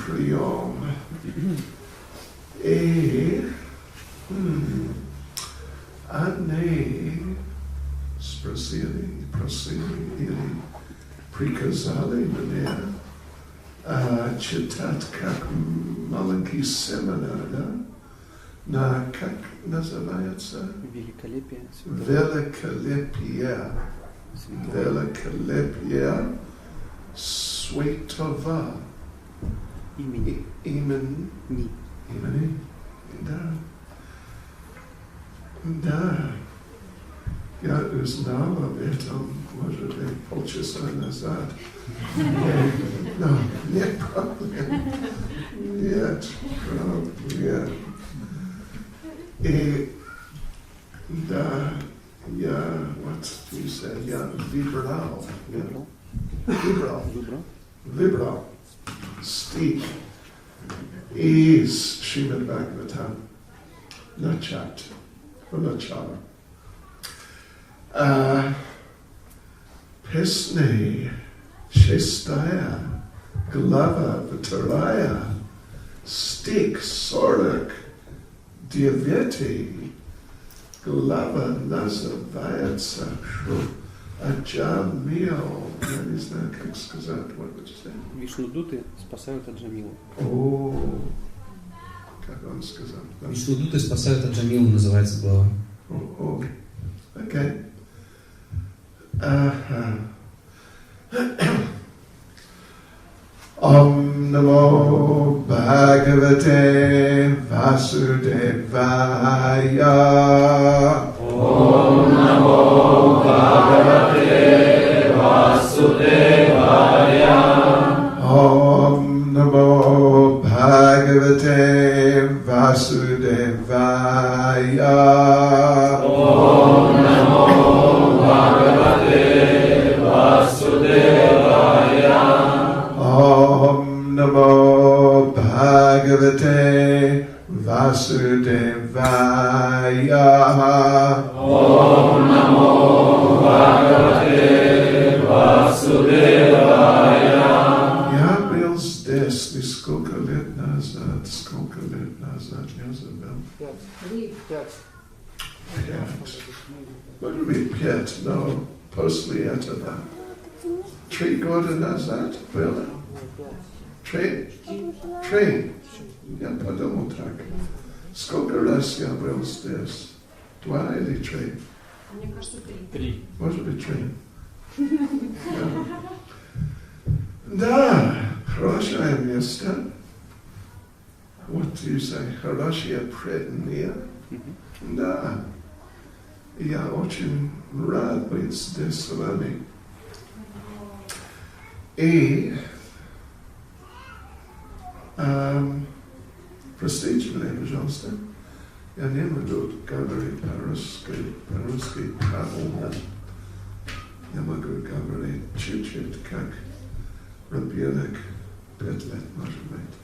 прием. И они спросили или приказали мне читать как маленький семинар, да? На, как называется? Великолепие. Великолепие святого Имени. Имени. Да. Да. Я узнал об этом, может быть, полчаса назад. Но нет проблем. Нет проблем. И да, я, what you said, я выбрал стих из Шримад-Бхагаватам начать, начало. Песня 6 глава 2 стих 49 глава называется Аджамил. Я не знаю, как сказать. Вишнудуты спасают Аджамилу. О, как он сказал? Вишнудуты спасают Аджамилу, называется глава. О, окей. Om Namo Bhagavate Vasudevaya. Om Namo Bhagavate Vasudevaya. Om Namo Bhagavate Vasudevaya. Om Namo Bhagavate Vasudevaya. Om Namo Bhagavate Vasudevaya. Om Namo Bhagavate Vasudevaya. Я был здесь несколько лет назад, я забыл. 5. Может быть 5, но после этого 3 года назад было. 3. Я подумал так. Сколько раз я был здесь? 2 или 3? Мне кажется, 3. Может быть 3. Да, хорошее место. What do you say? Хорошее предание. Да. Я очень рад быть здесь с вами. И простите меня, пожалуйста, я не могу говорить по-русски правильно. Я могу говорить чуть-чуть, как ребенок 5 лет, может быть,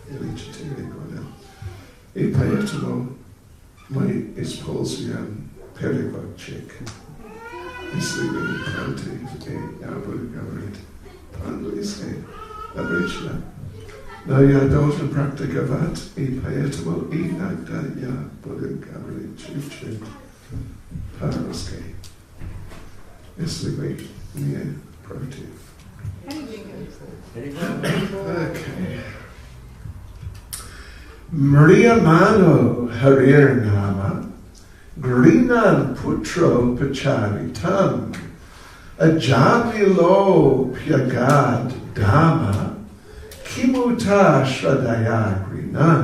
или 4 года. И поэтому мы используем переводчик. Если вы не против, я буду говорить по-английски обычно. Но я должен практиковать, и поэтому иногда я буду говорить чуть-чуть по-русски. Если вы не против. Okay. Mriyamano Harir Nama Grinan Putro Pacharitam Ajamilo Pyagad Dhamma Kimuta Shradaya Grinan.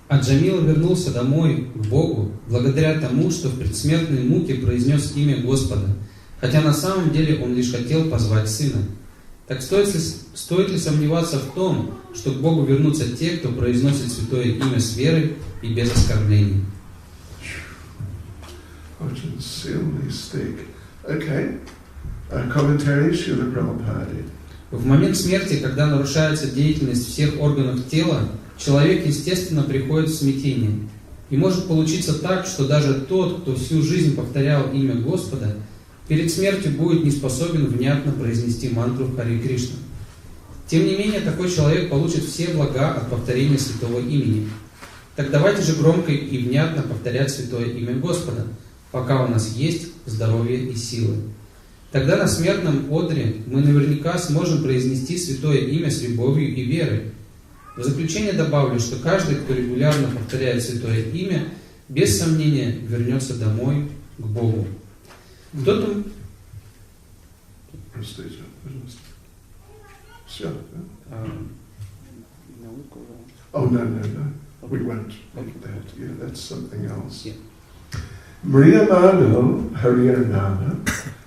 Аджамил вернулся домой к Богу благодаря тому, что в предсмертной муке произнес имя Господа, хотя на самом деле он лишь хотел позвать сына. Так стоит ли сомневаться в том, что к Богу вернутся те, кто произносит святое имя с верой и без оскорблений? Очень сильный стих. Окей. Комментарий Шрила Прабхупады. В момент смерти, когда нарушается деятельность всех органов тела, человек, естественно, приходит в смятение. И может получиться так, что даже тот, кто всю жизнь повторял имя Господа, перед смертью будет не способен внятно произнести мантру Харе Кришна. Тем не менее, такой человек получит все блага от повторения святого имени. Так давайте же громко и внятно повторять святое имя Господа, пока у нас есть здоровье и силы. Тогда на смертном одре мы наверняка сможем произнести святое имя с любовью и верой. В заключение добавлю, что каждый, кто регулярно повторяет святое имя, без сомнения вернется домой к Богу. Кто-то... Oh, no. We won't read that. Yeah, that's something else. Mriyamano Harinana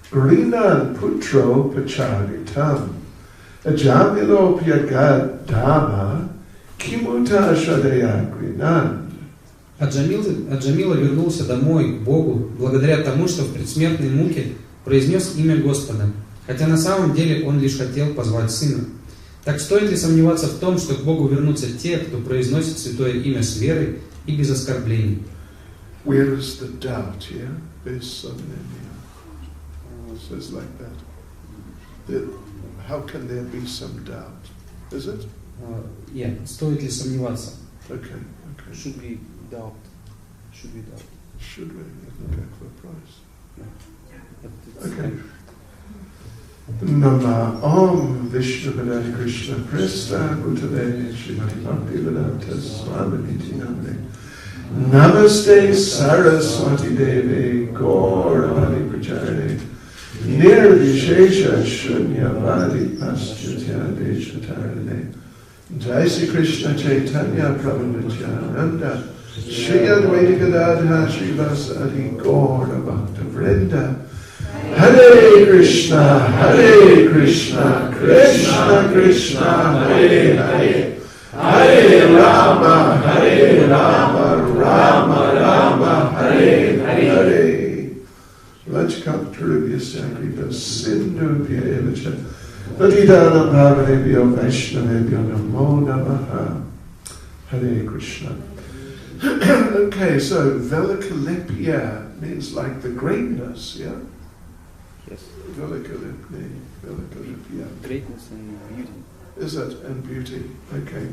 Grinan Putro Pacharitam Ajamilo Pyagad Dama Kimuta Shadaya Grinan. Аджамила вернулся домой к Богу благодаря тому, что в предсмертной муке произнес имя Господа, хотя на самом деле он лишь хотел позвать сына. Так стоит ли сомневаться в том, что к Богу вернутся те, кто произносит святое имя с верой и без оскорблений? Where is the doubt here? There's says like that. How can there be some doubt? Is it? Стоит ли сомневаться? Okay. Should we doubt? Should we doubt? Should we? Okay, for a price. Okay. Nama Om Vishnu Padaya Krishna Presta Bhutale Shrimad Bhakti Vedanta Swami Namne Namaste Saraswati Devi Gauravani Pracharane Nirvishesha Shunyavadi Paschatya Deshatarane Jai Sri Krishna Chaitanya Prabhu Nityananda Shri Advaita Gadadha Shri Vasadi Gaura Bhakta Vrinda Hare Krishna, Krishna Krishna, Hare Hare, Hare Rama, Rama Rama, Hare Hare. Rajkaptarubhya Sakripa Sindhu Pyayevacha Patitanam Bhavanebhyo Vaishnavebhyo Namo Namaha. Hare Krishna. Okay, so Velikalepya means like the greatness, yeah? Yes. Velikalepya. Greatness and beauty. Is it? And beauty. Okay.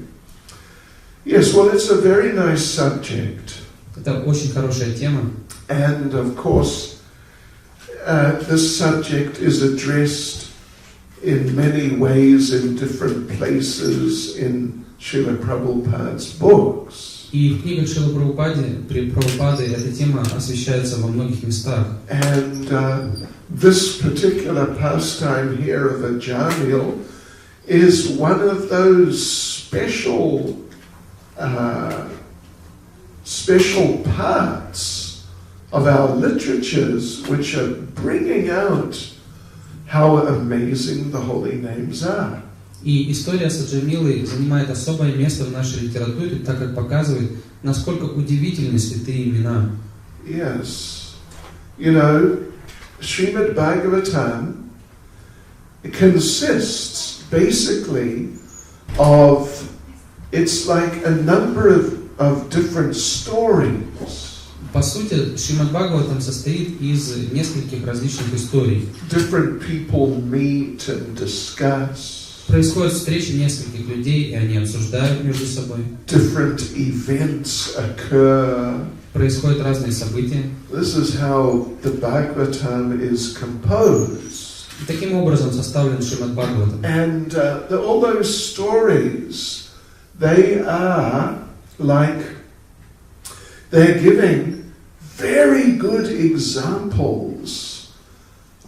Yes, well, it's a very nice subject. Это очень хорошая тема. And of course, this subject is addressed in many ways in different places in Srila Prabhupada's books. И в книгах Шрилы Прабхупады эта тема освещается во многих местах. And this particular pastime here of Ajamil is one of those special parts of our literatures which are bringing out how amazing the holy names are. И история с Аджамилой занимает особое место в нашей литературе, так как показывает, насколько удивительны святые имена. Yes. You know, Shrimad-Bhagavatam consists basically of, it's like a number of different stories. По сути, Шримад-Бхагаватам состоит из нескольких различных историй. Different people meet and discuss. Происходят встречи нескольких людей, и они обсуждают между собой. Different events occur. Происходят разные события. This is how the Bhagavatam is composed. И таким образом составлен Шримад-Бхагаватам. And all those stories, they are like, they're giving very good examples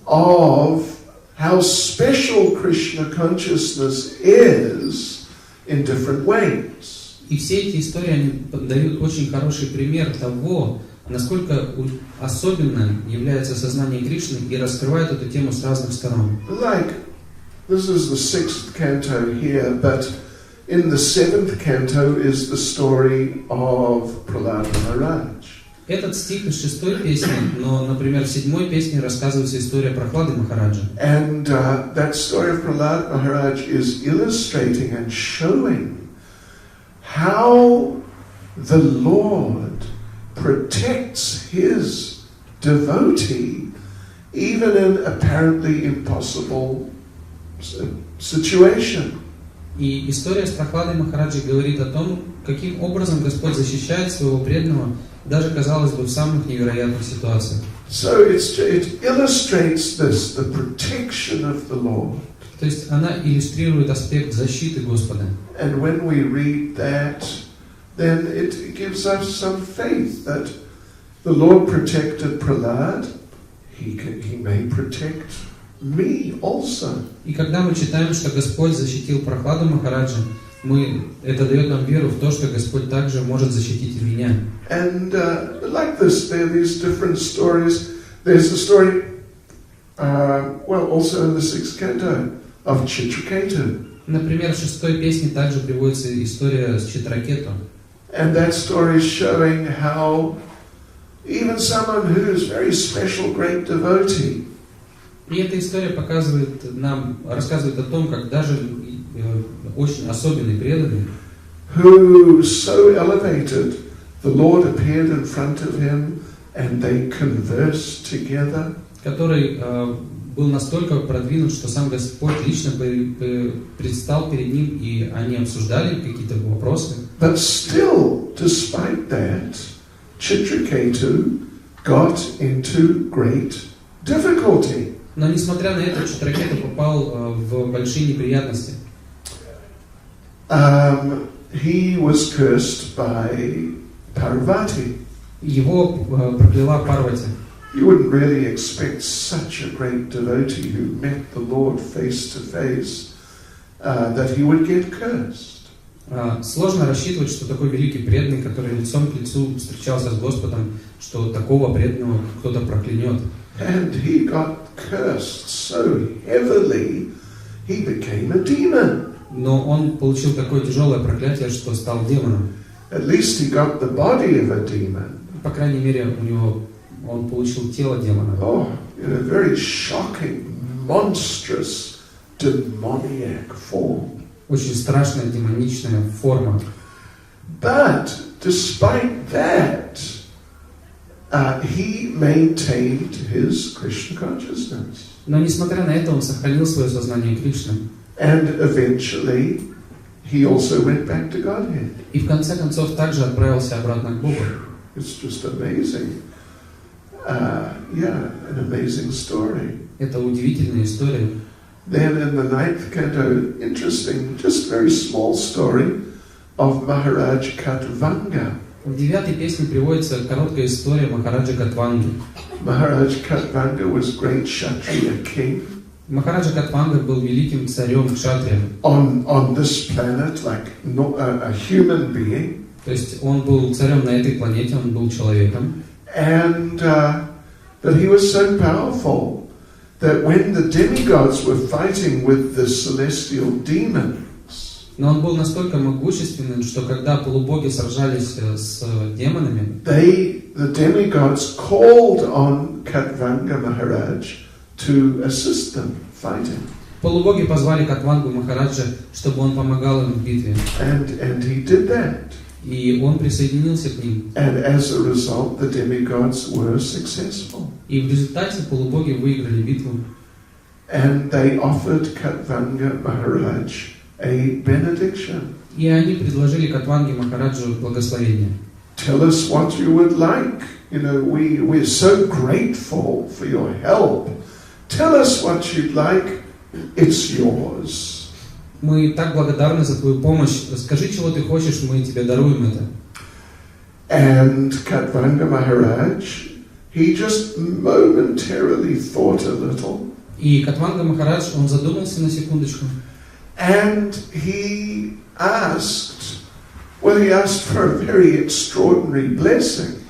of how special Krishna consciousness is in different ways. И все эти истории они дают очень хороший пример того, насколько особенным является сознание Кришны и раскрывает эту тему с разных сторон. Like, this is the 6th canto here, but in the 7th canto is the story of Prahlada Maharaj. Этот стих из 6-й песни, но, например, в 7-й песне рассказывается история Прахлады Махараджа. And that story of Prahlada Maharaj is illustrating and showing how the Lord protects his devotee even in apparently impossible situation. И история с Прохладой Махараджи говорит о том, каким образом Господь защищает своего преданного, даже, казалось бы, в самых невероятных ситуациях. So it illustrates this, the protection of the Lord. То есть она иллюстрирует аспект защиты Господа. And when we read that, then it gives us some faith that the Lord protected Prahlad, He may protect me also. И когда мы читаем, что Господь защитил Прохладу Махараджа, это дает нам веру в то, что Господь также может защитить и меня. And like this, there are these different stories. There's the story, also in the 6th canto, of Chitraketu. Например, в 6-й песне также приводится история с Читракету. And that story is showing how even someone who is very special, great devotee, и эта история рассказывает о том, как даже очень особенный преданный, who so elevated, the Lord appeared in front of him and they conversed together. Который был настолько продвинут, что сам Господь лично предстал перед ним, и они обсуждали какие-то вопросы. But still, despite that, Chitraketu got into great difficulty. Но несмотря на это, Читракету попал в большие неприятности. He was cursed by Parvati. Его прокляла Парвати. You wouldn't really expect such a great devotee who met the Lord face to face that he would get cursed. Сложно рассчитывать, что такой великий преданный, который лицом к лицу встречался с Господом, что такого преданного кто-то проклянет. And he got cursed so heavily, he became a demon. Но он получил такое тяжелое проклятие, что стал демоном. At least he got the body of a demon. По крайней мере, он получил тело демона. Oh, in a very shocking, monstrous, demoniac form. Очень страшная демоничная форма. But despite that, he maintained his Krishna consciousness. Но несмотря на это, он сохранил свое сознание Кришны. And eventually, he also went back to Godhead. И в конце концов также отправился обратно к Богу. It's just amazing. An amazing story. Это удивительная история. Then in the 9th canto, interesting, just very small story of Maharaj Katvanga. В 9-й песне приводится короткая история Махараджа Катванги. Maharaj Katvanga was great Kshatriya king. Махараджа Катванга был великим царем кшатрием. On this planet, like a human being. То есть он был царем на этой планете, он был человеком. And but he was so powerful that when the demigods were fighting with the celestial demons, но он был настолько могущественным, что когда полубоги сражались с демонами, the demigods called on Katvanga Maharaj to assist them fighting. Полубоги позвали Катвангу Махараджа, чтобы он помогал им в битве. And he did that. И он присоединился к ним. And as a result, the demigods were successful. И в результате полубоги выиграли битву. And they offered Katvanga Maharaj a benediction. И они предложили Катванге Махараджу благословение. Tell us what you would like. You know, we're so grateful for your help. Tell us what you'd like. It's yours. Мы так благодарны за твою помощь. Скажи, чего ты хочешь, мы тебе даруем это. And Katvanga Maharaj, he just momentarily thought a little. И Катванга Махарадж, он задумался на секундочку. And he asked for a very extraordinary blessing.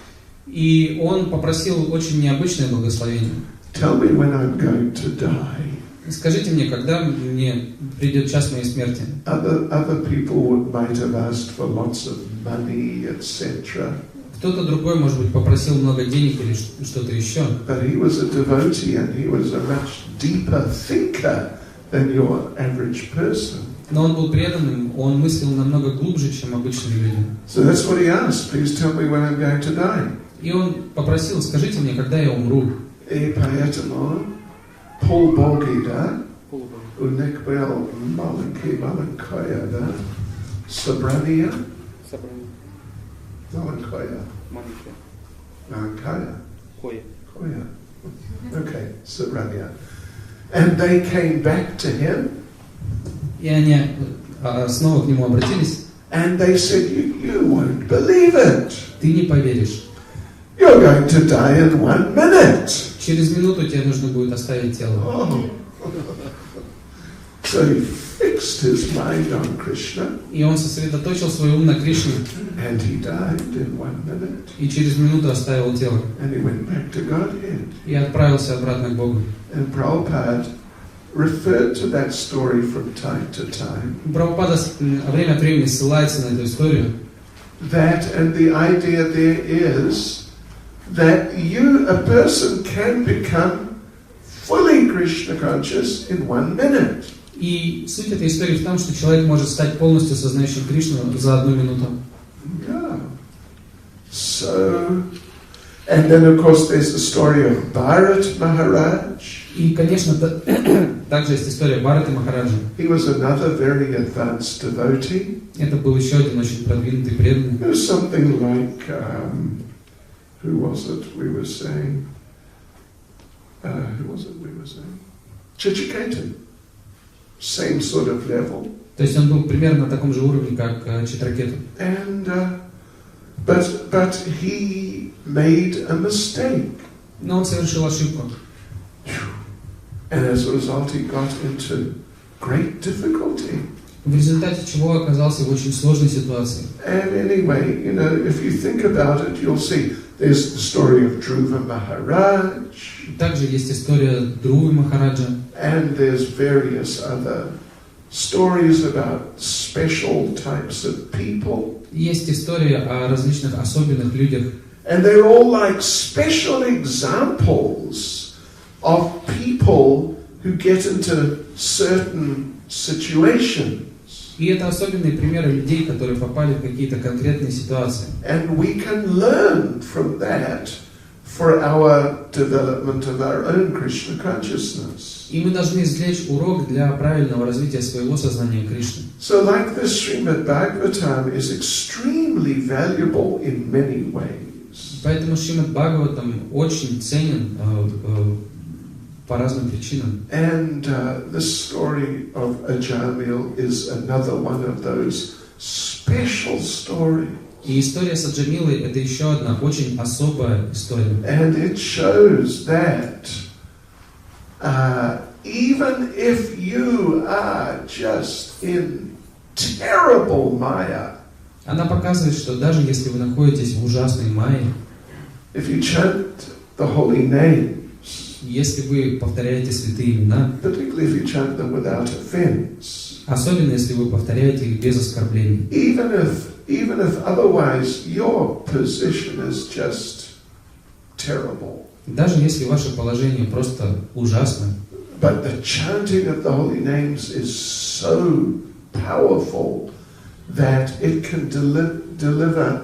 И он попросил очень необычное благословение. Tell me when I'm going to die. Скажите мне, когда мне придет час моей смерти? Other people might have asked for lots of money, etc. Кто-то другой, может быть, попросил много денег или что-то еще. But he was a devotee and he was a much deeper thinker than your average person. Но он был преданным, он мыслил намного глубже, чем обычные люди. So that's what he asked. Please tell me when I'm going to die. И он попросил, скажите мне, когда я умру. E Payatamo, Paul Bogida, Полубог. Unekbel Malanki Malankoya, Sabrania, Собрание. Malankoya, Маленькое. Malankaya, Кое. Koya. Okay, Sabrania. And they came back to him. И они снова к нему обратились. And they said, you won't believe it. Ты не поверишь. You're going to die in 1 minute. Через минуту тебе нужно будет оставить тело. Oh. So he fixed his mind on Krishna. И он сосредоточил свой ум на Кришне. And he died in 1 minute. И через минуту оставил тело. And he went back to Godhead. И отправился обратно к Богу. And Prabhupada referred to that story from time to time. Прабхупада время от времени ссылается на эту историю. That and the idea there is that a person can become fully Krishna conscious in 1 minute. И суть этой истории в том, что человек может стать полностью сознающим Кришну за 1 минуту. Yeah. So, and then of course there's the story of Bharat Maharaj. И, конечно, также есть история Бхараты Махараджа. He was another very advanced devotee. Это был еще один очень продвинутый преданный. It was something like, who was it we were saying? Chichiketu. Same sort of level. То есть он был примерно на таком же уровне, как Читракету. And, but he made a mistake. Но он совершил ошибку. And as a result he got into great difficulty. В результате чего оказался в очень сложной ситуации. And anyway, you know, if you think about it, you'll see there's the story of Dhruva Maharaj. Также есть история Друвы Махараджа. And there's various other stories about special types of people. Есть история о различных особенных людях. And they're all like special examples of people who get into certain situations. И это особенные примеры людей, которые попали в какие-то конкретные ситуации. And we can learn from that for our development of our own Krishna consciousness. И мы должны извлечь урок для правильного развития своего сознания Кришны. So like this Shrimad-Bhagavatam is extremely valuable in many ways. Поэтому Шримад-Бхагаватам очень ценен по разным причинам. And the story of Ajamil is another one of those special stories. И история с Аджамилой — это еще одна очень особая история. And it shows that even if you are just in terrible Maya, Она показывает, что даже если вы находитесь в ужасной майе, if you chant the holy names, если вы повторяете святые имена, particularly if you chant them without offense, особенно если вы повторяете их без оскорблений, even if otherwise your position is just terrible, даже если ваше положение просто ужасно, but the chanting of the holy names is so powerful that it can deliver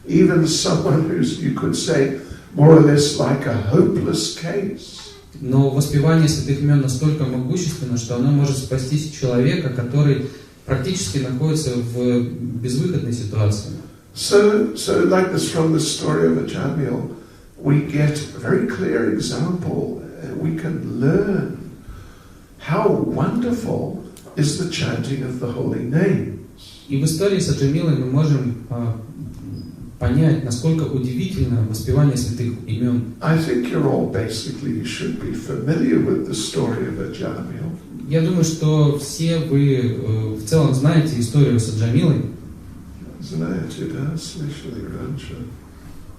even someone who's, you could say, more or less like a hopeless case. но воспевание святых имен настолько могущественно, что оно может спасти человека, который практически находится в безвыходной ситуации. So like this from the story of Ajamil, we get a very clear example. We can learn how wonderful is the chanting of the holy names. И в истории с Аджамилой мы можем понять, насколько удивительно воспевание святых имен. I think you're all basically should be familiar with the story of Ajamil. Я думаю, что все вы в целом знаете историю с Аджамилой. Знаете, да, слышали раньше?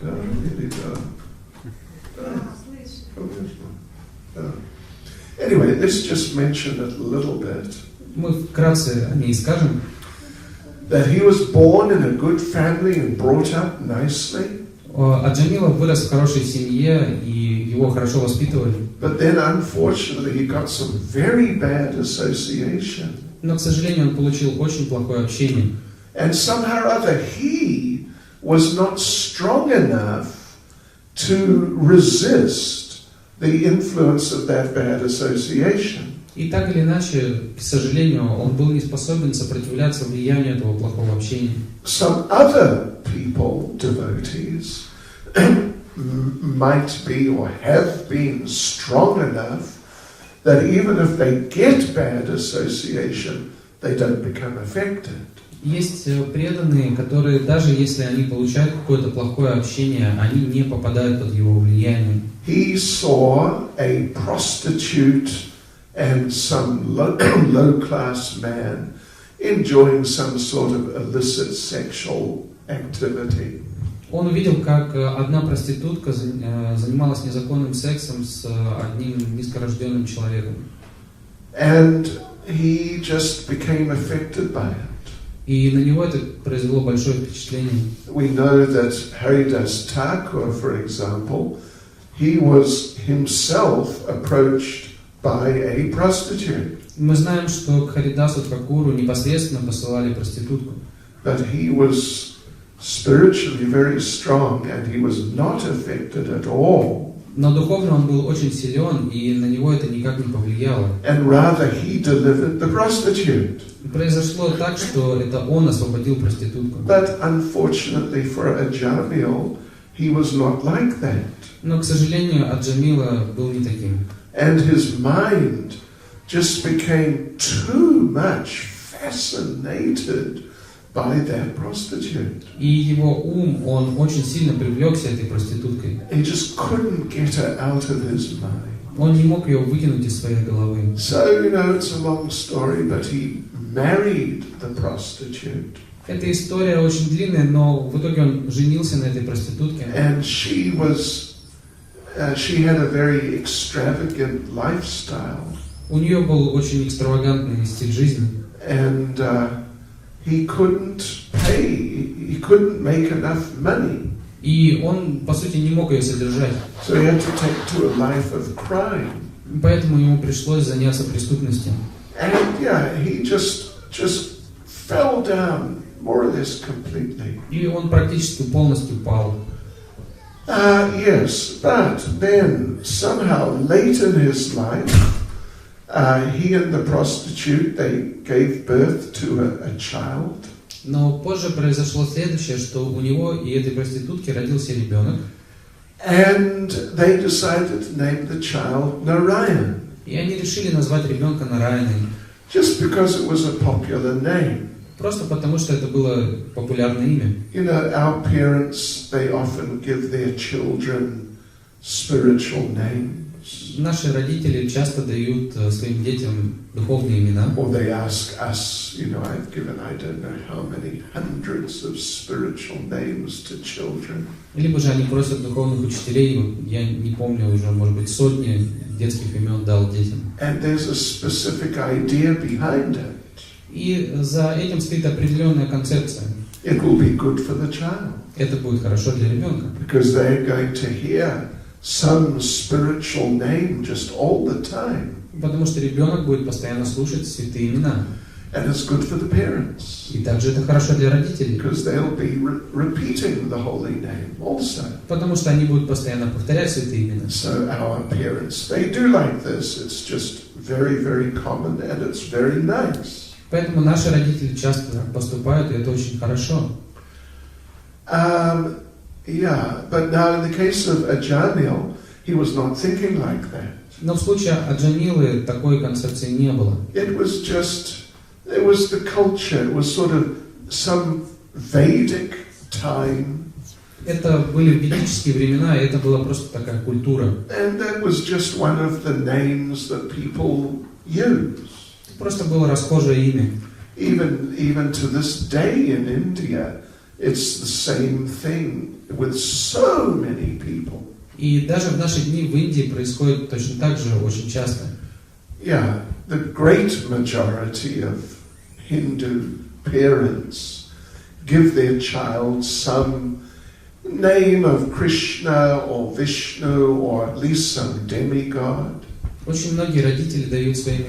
Да, или да? Да, конечно. Да. Anyway, let's just mention it a little bit. Мы вкратце о ней скажем. That he was born in a good family and brought up nicely. Аджамила вырос в хорошей семье, и его хорошо воспитывали. But then, unfortunately, he got some very bad association. Но, к сожалению, он получил очень плохое общение. And somehow or other, he was not strong enough to resist the influence of that bad association. И так или иначе, к сожалению, он был не способен сопротивляться влиянию этого плохого общения. Some other people, devotees, might be or have been strong enough that even if they get bad association, they don't become affected. Есть преданные, которые даже если они получают какое-то плохое общение, они не попадают под его влияние. He saw a prostitute and some low-class man enjoying some sort of illicit sexual activity. Он увидел, как одна проститутка занималась незаконным сексом с одним низкорожденным человеком. And he just became affected by it. И на него это произвело большое впечатление. We know that Haridas Thakur, for example, he was himself approached by a prostitute. Мы знаем, что к Харидасу Тхакуру непосредственно посылали проститутку. But he was spiritually very strong and he was not affected at all. Но духовно он был очень силен, и на него это никак не повлияло. And rather he delivered the prostitute. Произошло так, что это он освободил проститутку. But unfortunately for Ajamil, he was not like that. Но, к сожалению, Аджамила был не таким. And his mind just became too much fascinated by that prostitute. И его ум, он очень сильно привлекся этой проституткой. He just couldn't get her out of his mind. Он не мог ее выкинуть из своей головы. So, it's a long story, but he married the prostitute. Эта история очень длинная, но в итоге он женился на этой проститутке. And she had a very extravagant lifestyle. У нее был очень экстравагантный стиль жизни. And he couldn't pay, he couldn't make enough money. И он, по сути, не мог ее содержать. So he had to take to a life of crime. Поэтому ему пришлось заняться преступностью. And he just fell down more or less completely. И он практически полностью пал. Yes, but then somehow late in his life, he and the prostitute, they gave birth to a child. Но позже произошло следующее, что у него и этой проститутки родился ребенок. And they decided to name the child Narayan. И они решили назвать ребенка Нараяной. Just because it was a popular name. Просто потому, что это было популярное имя. Our parents, they often give their children spiritual names. Наши родители часто дают своим детям духовные имена. Or they ask us, I've given I don't know how many hundreds of spiritual names to children. Либо же они просят духовных учителей, я не помню уже, может быть, сотни детских имен дал детям. And there's a specific idea behind it. И за этим стоит определенная концепция. It will be good for the child. Это будет хорошо для ребенка. Because they're going to hear some spiritual name just all the time. Потому что ребенок будет постоянно слушать святые имена. And it's good for the parents. И также это хорошо для родителей. Because they'll be repeating the holy name also. Потому что они будут постоянно повторять святые имена. So our parents, they do like this. It's just very, very common and it's very nice. Поэтому наши родители часто так поступают, и это очень хорошо. But now in the case of Ajamil, he was not thinking like that. Но в случае Аджамилы такой концепции не было. It was the culture. It was sort of some Vedic time. Это были ведические времена, и это была просто такая культура. And that was just one of the names that people use. Просто было расхожее имя. Even to this day in India, it's the same thing with so many people. И даже в наши дни в Индии происходит точно так же очень часто. Yeah, the great majority of Hindu parents give their child some name of Krishna or Vishnu or at least some demigod. Очень многие родители дают своим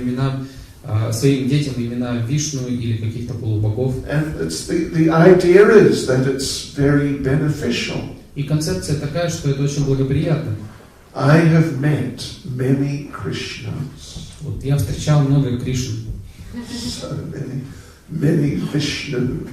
детям имена Вишну или каких-то полубогов. And the idea is that it's very beneficial. И концепция такая, что это очень благоприятно. I have met many Krishnas. Вот я встречал много Кришн, So many Vishnus,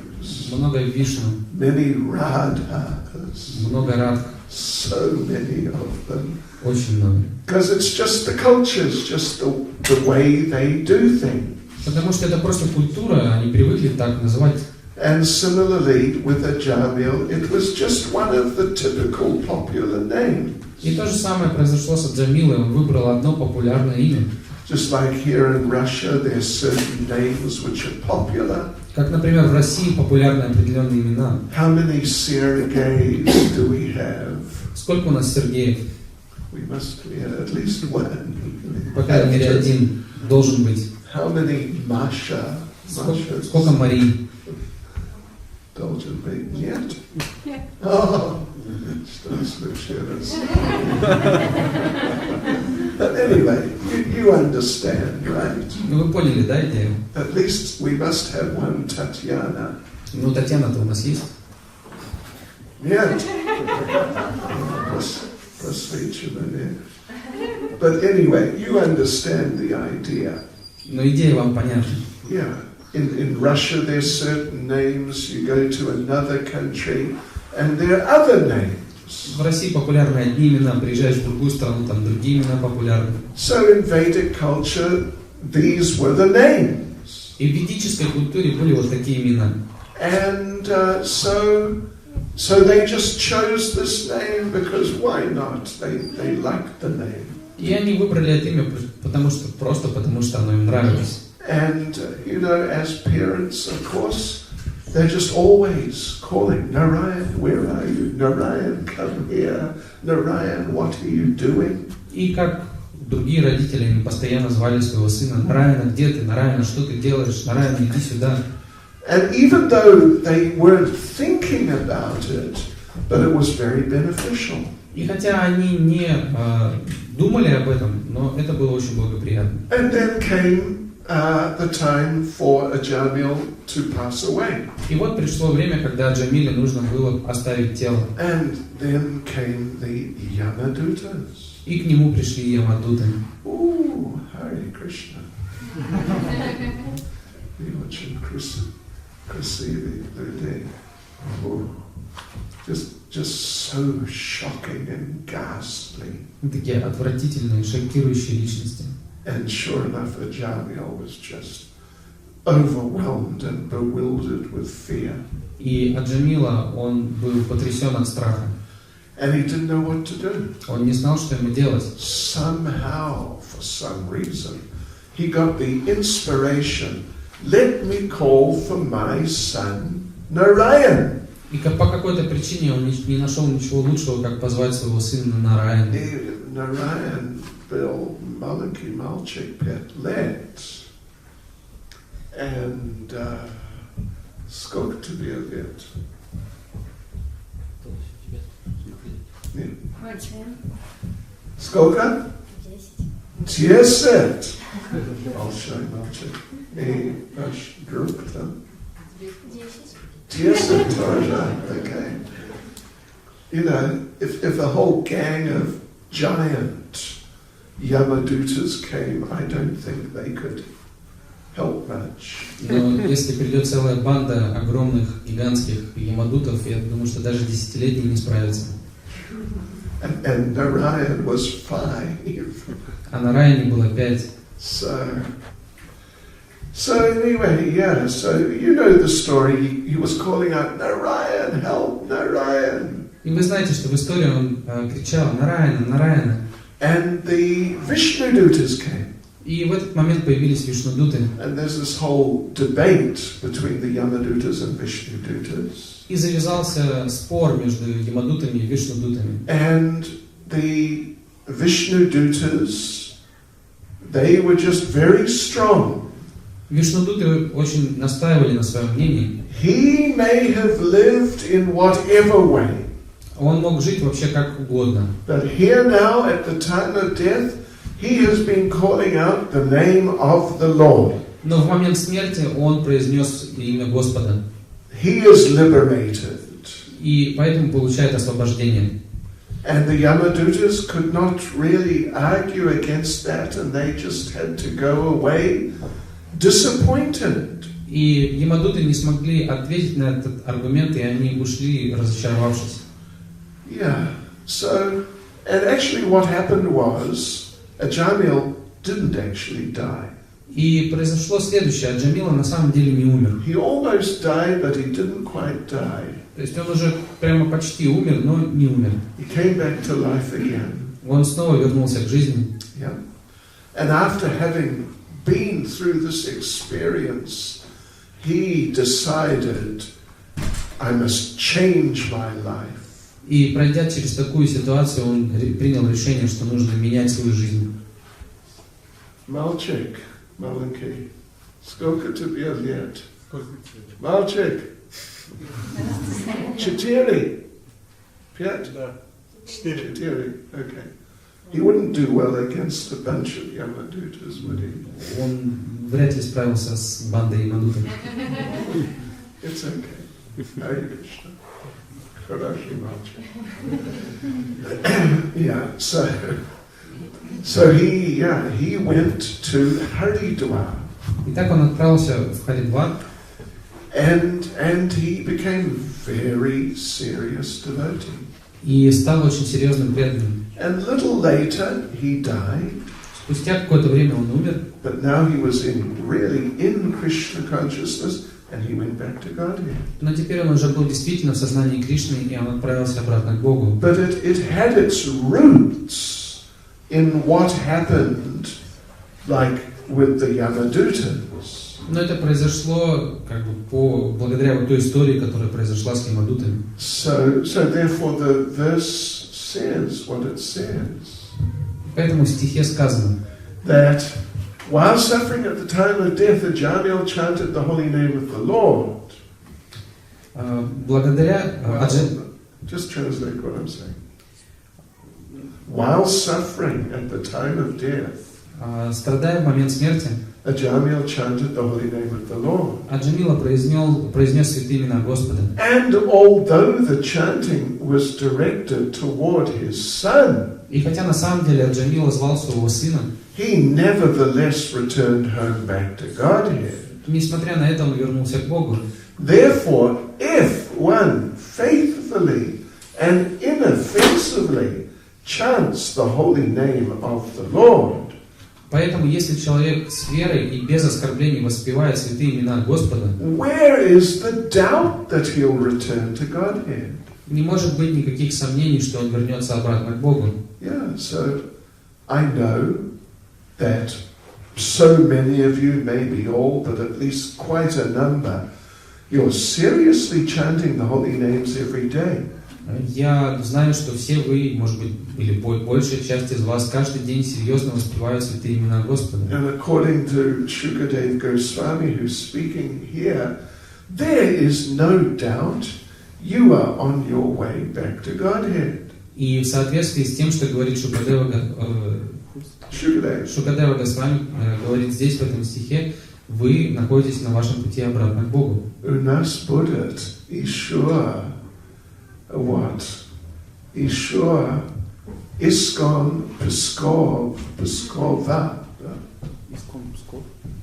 много Вишну, many Radhas, много Радх, so many of them. очень много. Because it's just the cultures, just the way they do things. Потому что это просто культура, они привыкли так называть. And similarly with Ajamil, it was just one of the typical popular names. И то же самое произошло с Аджамилой, он выбрал одно популярное имя. Just like here in Russia, there's certain names which are popular. Как, например, в России популярны определенные имена. How many Sergeys do we have? Сколько у нас Сергеев? We have at least one. По крайней мере, один должен быть. How many Masha? Сколько Марий? Должен быть? Нет? Oh, что случилось? But anyway, you understand, right? Ну вы поняли, да, идею? At least we must have one Tatyana. Ну, Татьяна-то у нас есть. Нет. Посвященная. But anyway, you understand the idea. Но идея вам понятна. Yeah. In Russia, there's certain names. You go to another country, and there are other names. В России популярны одни имена, приезжаешь в другую страну, там другие имена популярны. So in Vedic culture, these were the names. И в ведической культуре были вот такие имена. And so they just chose this name because why not? They liked the name. И они выбрали это имя потому что оно им нравилось. And you know, as parents, of course, they're just always calling, Narayan, where are you? Narayan, come here. Narayan, what are you doing? И как другие родители, они постоянно звали своего сына: Нараяна, где ты? Нараяна, что ты делаешь? Нараяна, иди сюда. And even though they weren't thinking about it, but it was very beneficial. И хотя они не думали об этом, но это было очень благоприятно. And then came the time for Ajamil to pass away. И вот пришло время, когда Аджамиле нужно было оставить тело. And then came the Yamadutas. И к нему пришли Ямадуты. Ooh, Hare Krishna. И очень красивый людей. Just so shocking and ghastly. Такие отвратительные, шокирующие личности. And sure enough, Ajamil was just overwhelmed and bewildered with fear. И Аджамила, он был потрясен от страха. And he didn't know what to do. Он не знал, что ему делать. Somehow, for some reason, he got the inspiration, let me call for my son Narayan. И по какой-то причине он не нашел ничего лучшего, как позвать своего сына Нараяна. Narayan был маленький мальчик 5 лет. And сколько тебе лет? Нет. Сколько? 10. Большой мальчик. И ваш друг там? 10 тоже. Okay. You know, if a whole gang of giant Yamadutas came, I don't think they could help much. Но если придет целая банда огромных, гигантских ямадутов, я думаю, что даже 10-летние не справятся. And Narayan was 5. А Нараяне было 5. So anyway, yeah, so you know the story. He was calling out, Narayan, help, Narayan. И вы знаете, что в истории он кричал: Нараяна, Нараяна. And the Vishnudutas came. И в этот момент появились Вишнудуты. And there's this whole debate between the Yamadutas and Vishnudutas. И завязался спор между Ямадутами и Вишнудутами. And the Vishnudutas, they were just very strong. Вишнудуты очень настаивали на своем мнении. He may have lived in whatever way. Он мог жить вообще как угодно. But here now, at the time of death, he has been calling out the name of the Lord. Но в момент смерти он произнес имя Господа. He is liberated. И поэтому получает освобождение. And the Yamadutas could not really argue against that, and they just had to go away disappointed. И ямадуты не смогли ответить на этот аргумент, и они ушли, разочаровавшись. Yeah. So, and actually what happened was, Ajamil didn't actually die. И произошло следующее. Аджамила на самом деле не умер. He almost died, but he didn't quite die. То есть он уже прямо почти умер, но не умер. He came back to life again. Он снова вернулся к жизни. Yeah. And after having been through this experience, he decided, I must change my life. И пройдя через такую ситуацию, он принял решение, что нужно менять свою жизнь. Мальчик, маленький, сколько тебе лет? Мальчик, 4, 5? 4, okay. He wouldn't do well against a bunch of Yamadutas, would he? Он вряд ли справился с бандой ямадутов. It's okay. Hare Krishna. Хороший мальчик. Yeah, so he went to Haridwar. Итак, он отправился в Харидвар. And he became very serious devotee. И стал очень серьезным преданным. And a little later he died. Спустя какое-то время он умер. But now he was really in Krishna consciousness, and he went back to Godhead. Но теперь он уже был действительно в сознании Кришны, и он отправился обратно к Богу. But it had its roots in what happened, like with the Yamadutas. Но это произошло как бы благодаря вот той истории, которая произошла с ямадутами. So therefore the verse says what it says. Поэтому в стихе сказано, That while suffering at the time of death, Ajamil chanted the holy name of the Lord. Благодаря Just translate what I'm saying. While suffering at the time of death, страдая в момент смерти, Ajamil chanted the holy name of the Lord. Аджамила произнес святые имена Господа. And although the chanting was directed toward his son, И хотя на самом деле Аджамила звал своего сына, he nevertheless returned home back to Godhead. несмотря на это, он вернулся к Богу. Therefore, if one faithfully and inoffensively chants the holy name of the Lord, Поэтому, если человек с верой и без оскорблений воспевает святые имена Господа, where is the doubt that he'll return to Godhead? не может быть никаких сомнений, что он вернется обратно к Богу. Yeah, so I know that so many of you, maybe all, but at least quite a number, you're seriously chanting the holy names every day. Я знаю, что все вы, может быть, или большая часть из вас, каждый день серьезно воспевают святые имена Господа. And according to Shukadeva Goswami, who's speaking here, there is no doubt you are on your way back to Godhead. И в соответствии с тем, что говорит Шукадева Госвами, говорит здесь, в этом стихе, вы находитесь на вашем пути обратно к Богу. Unas Buddhat, Ishur, what? Ishur, Iskon, Pskov, Pskova.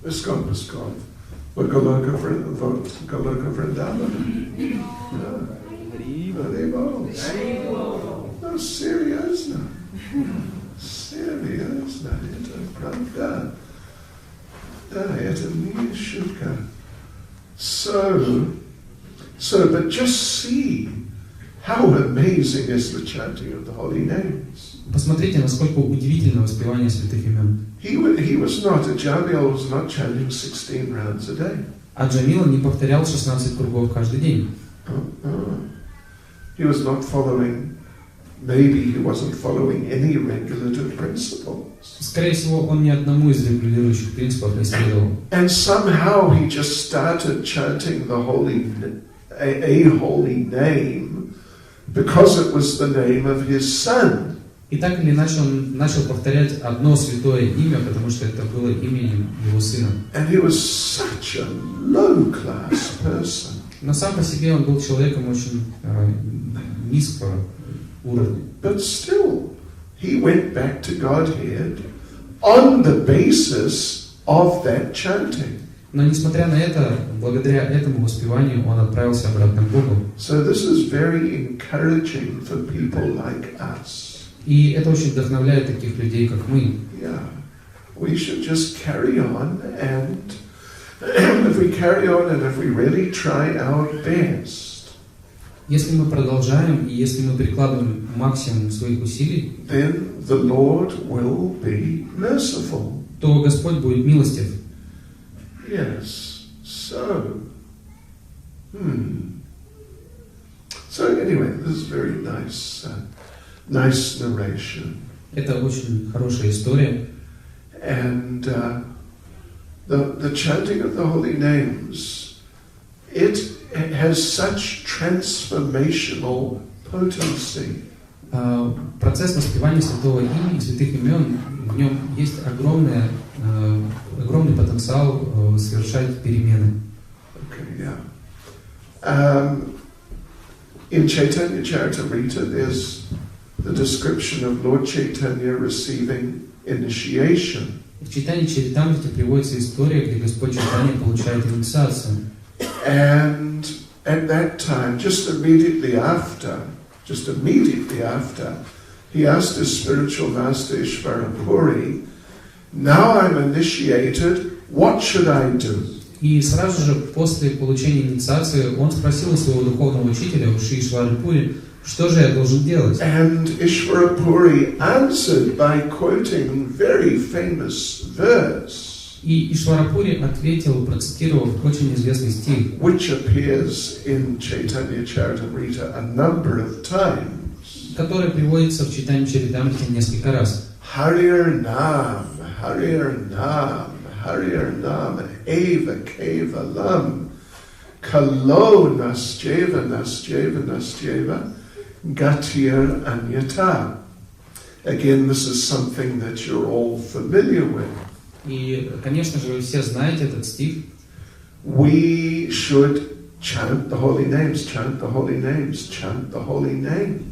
Iskon, Pskov. Goloka Vrindavan. No, seriously. Seriously, это правда. Да, это не шутка. So, but just see how amazing is the chanting of the holy names. Посмотрите, насколько удивительно воспевание святых имен. Ajamil was not chanting 16 rounds a day. Аджамила не повторял 16 кругов каждый день. He was not following, maybe he wasn't following any regulative principles. Скорее всего, он ни одному из регулирующих принципов не следовал. And somehow he just started chanting a holy name because it was the name of his son. И так или иначе он начал повторять одно святое имя, потому что это было именем его сына. And he was such a low-class person. Но сам по себе он был человеком очень низкого уровне. But still, he went back to Godhead on the basis of that chanting. Но несмотря на это, благодаря этому воспеванию он отправился обратно к Богу. So this is very encouraging for people like us. И это очень вдохновляет таких людей, как мы. Yeah, we should just carry on, and if we carry on and if we really try our best, Если мы продолжаем и если мы прикладываем максимум своих усилий, then the Lord will be merciful. то Господь будет милостив. Yes. So anyway, this is very nice, nice narration. Это очень хорошая история. And the chanting of the holy names, it has such transformational potency. Процесс воспевания святого имени, святых имен, в нем есть огромный потенциал совершать перемены. Okay, yeah. In Chaitanya Charitamrita, there's the description of Lord Chaitanya receiving initiation. В Чайтанье Чаритамрите приводится история, где Господь Чайтанья получает инициацию. And at that time, just immediately after, he asked his spiritual master Ishvarapuri, "Now I'm initiated, what should I do?" И сразу же после получения инициации он спросил у своего духовного учителя, Шри Ишварапури, что же я должен делать? And Ishvarapuri answered by quoting very famous verse, И Ишварапури ответил, процитировав очень известный стих, which appears in Chaitanya Charitamrita a number of times. который приводится в Чайтанье Чаритамрите несколько раз. Harir Nam, Harir Nam, Harir Nam, Eva Keva Lam, Kalo Nasjeva Nasjeva Nasjeva, Gatir Anyata. Again, this is something that you're all familiar with. И, конечно же, вы все знаете этот стих. We should chant the holy names, chant the holy names, chant the holy names.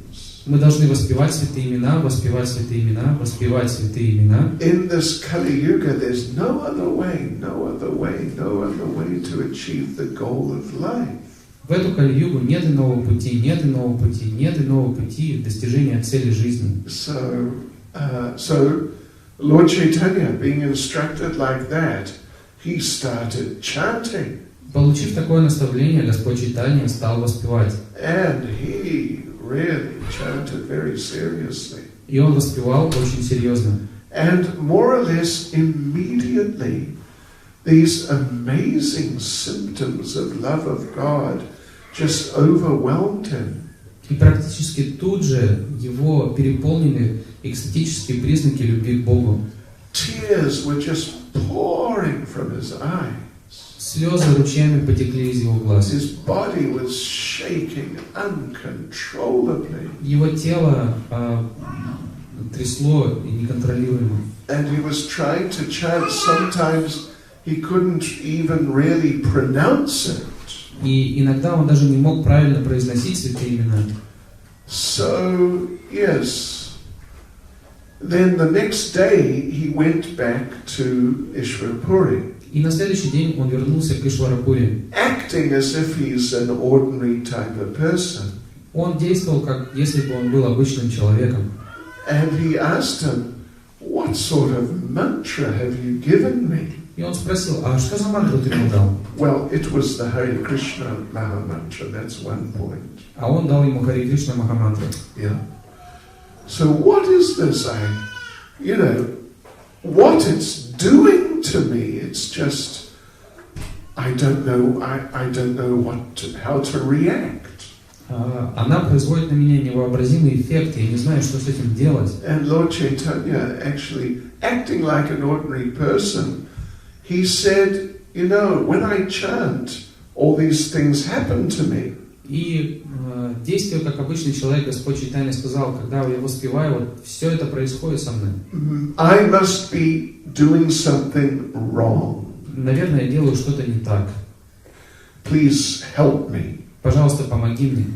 Мы должны воспевать святые имена, воспевать святые имена, воспевать святые имена. In this Kali Yuga, there's no other way, no other way, no other way to achieve the goal of life. В эту Кали-югу нет иного пути, нет иного пути, нет иного пути достижения цели жизни. So Lord Chaitanya, being instructed like that, he started chanting. Получив такое наставление, Господь Чайтанья стал воспевать. And he really chanted very seriously. И он воспевал очень серьезно. And more or less immediately, these amazing symptoms of love of God just overwhelmed him. И практически тут же его переполнили экстатические признаки любви к Богу. Tears were just pouring from his eyes. Слезы ручьями потекли из его глаз. His body was shaking uncontrollably. Его тело трясло неконтролируемо. And he was trying to chant. Sometimes he couldn't even really pronounce it. И иногда он даже не мог правильно произносить святые имена. So, yes. Then the next day he went back to Ishvarapuri. И на следующий день он вернулся к Ишварапури. Acting as if he's an ordinary type of person. Он действовал, как если бы он был обычным человеком. And he asked him, "What sort of mantra have you given me?" И он спросил, а что за мантру ты ему дал? Well, it was the Hare Krishna Maha Mantra, that's one point. А он дал ему Харе Кришна Махамантру. Yeah. So what is this? What it's doing to me, it's just, I don't know how to react. Она производит на меня невообразимый эффект, и я не знаю, что с этим делать. And Lord Chaitanya, actually acting like an ordinary person, he said, when I chant, all these things happen to me. И действуя как обычный человек, Господь Чайтанья сказал, когда я воспеваю, вот все это происходит со мной. I must be doing something wrong. Наверное, я делаю что-то не так. Please help me. Пожалуйста, помоги мне.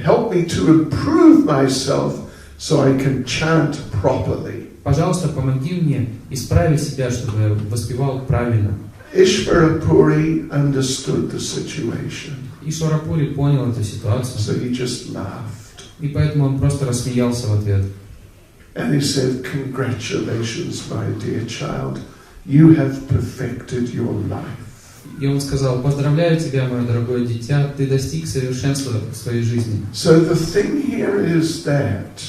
Help me to improve myself so I can chant properly. Пожалуйста, помоги мне исправить себя, чтобы я воспевал правильно. Ishvarapuri understood the situation. Ишварапури понял эту ситуацию. So he just laughed. И поэтому он просто рассмеялся в ответ. And he said, "Congratulations, my dear child. You have perfected your life." И он сказал: поздравляю тебя, мое дорогое дитя, ты достиг совершенства в своей жизни. So the thing here is that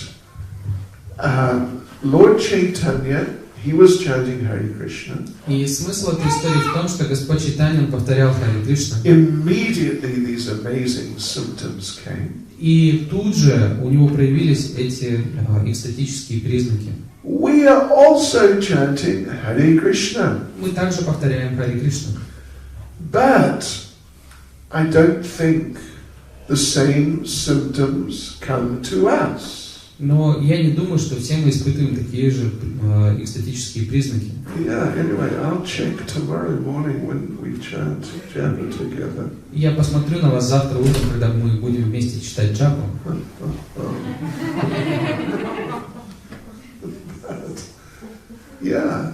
Lord Chaitanya, he was chanting Hare Krishna. И смысл этой истории в том, что Господь Чайтанья, он повторял Харе Кришна. Immediately these amazing symptoms came. И тут же у него проявились эти экстатические признаки. We are also chanting Hare Krishna. Мы также повторяем Харе Кришна. But I don't think the same symptoms come to us. Но я не думаю, что все мы испытываем такие же экстатические признаки. Yeah, anyway, I'll check tomorrow morning when we chant Japa together. Я посмотрю на вас завтра утром, когда мы будем вместе читать джапу. Yeah,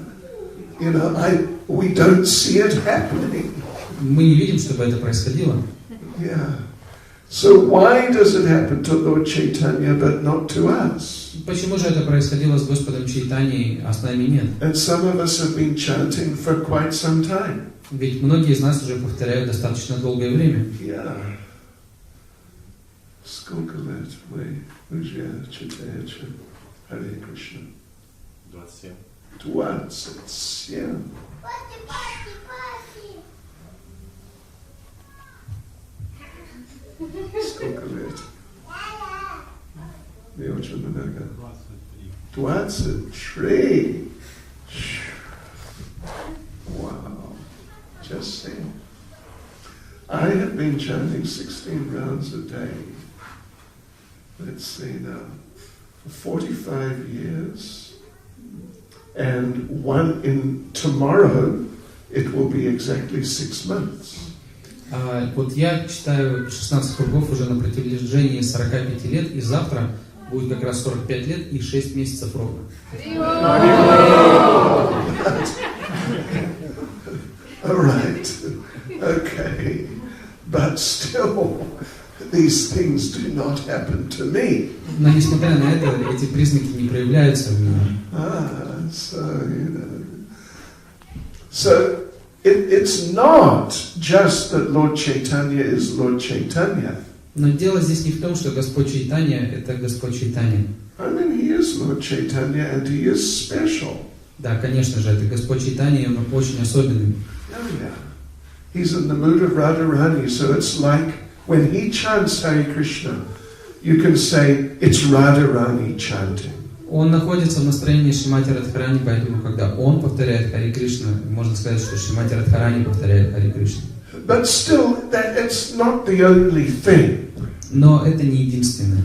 you know, we don't see it happening. Мы не видим, чтобы это происходило. Yeah. So why does it happen to Lord Chaitanya but not to us? Почему же это происходило с Господом Чайтаньей, а с нами нет? And some of us have been chanting for quite some time. Ведь многие из нас уже повторяют достаточно долгое время. Yeah. Сколько лет мы уже читаем Харе Кришна? 27. 27. Сколько лет? Не очень много. 23. Wow. Just saying. I have been chanting 16 rounds a day. Let's see now. For 45 years. And one in tomorrow, it will be exactly 6 months. Вот я читаю 16 кругов уже на протяжении 45 лет, и завтра будет как раз 45 лет и 6 месяцев ровно. All right. Okay. But still, these things do not happen to me. Но несмотря на это, эти признаки не проявляются в меня. So it's not just that Lord Chaitanya is Lord Chaitanya. Но дело здесь не в том, что Господь Чайтанья – это Господь Чайтанья. I mean, he is Lord Chaitanya and he is special. Да, конечно же, это Господь Чайтанья, и он очень особенный. Oh yeah. He's in the mood of Radharani, so it's like when he chants Hare Krishna, you can say it's Radharani chanting. Он находится в настроении Шримати Радхарани, поэтому, когда он повторяет Харе Кришна, можно сказать, что Шримати Радхарани повторяет Харе Кришна. But still, it's not the only thing. Но это не единственное.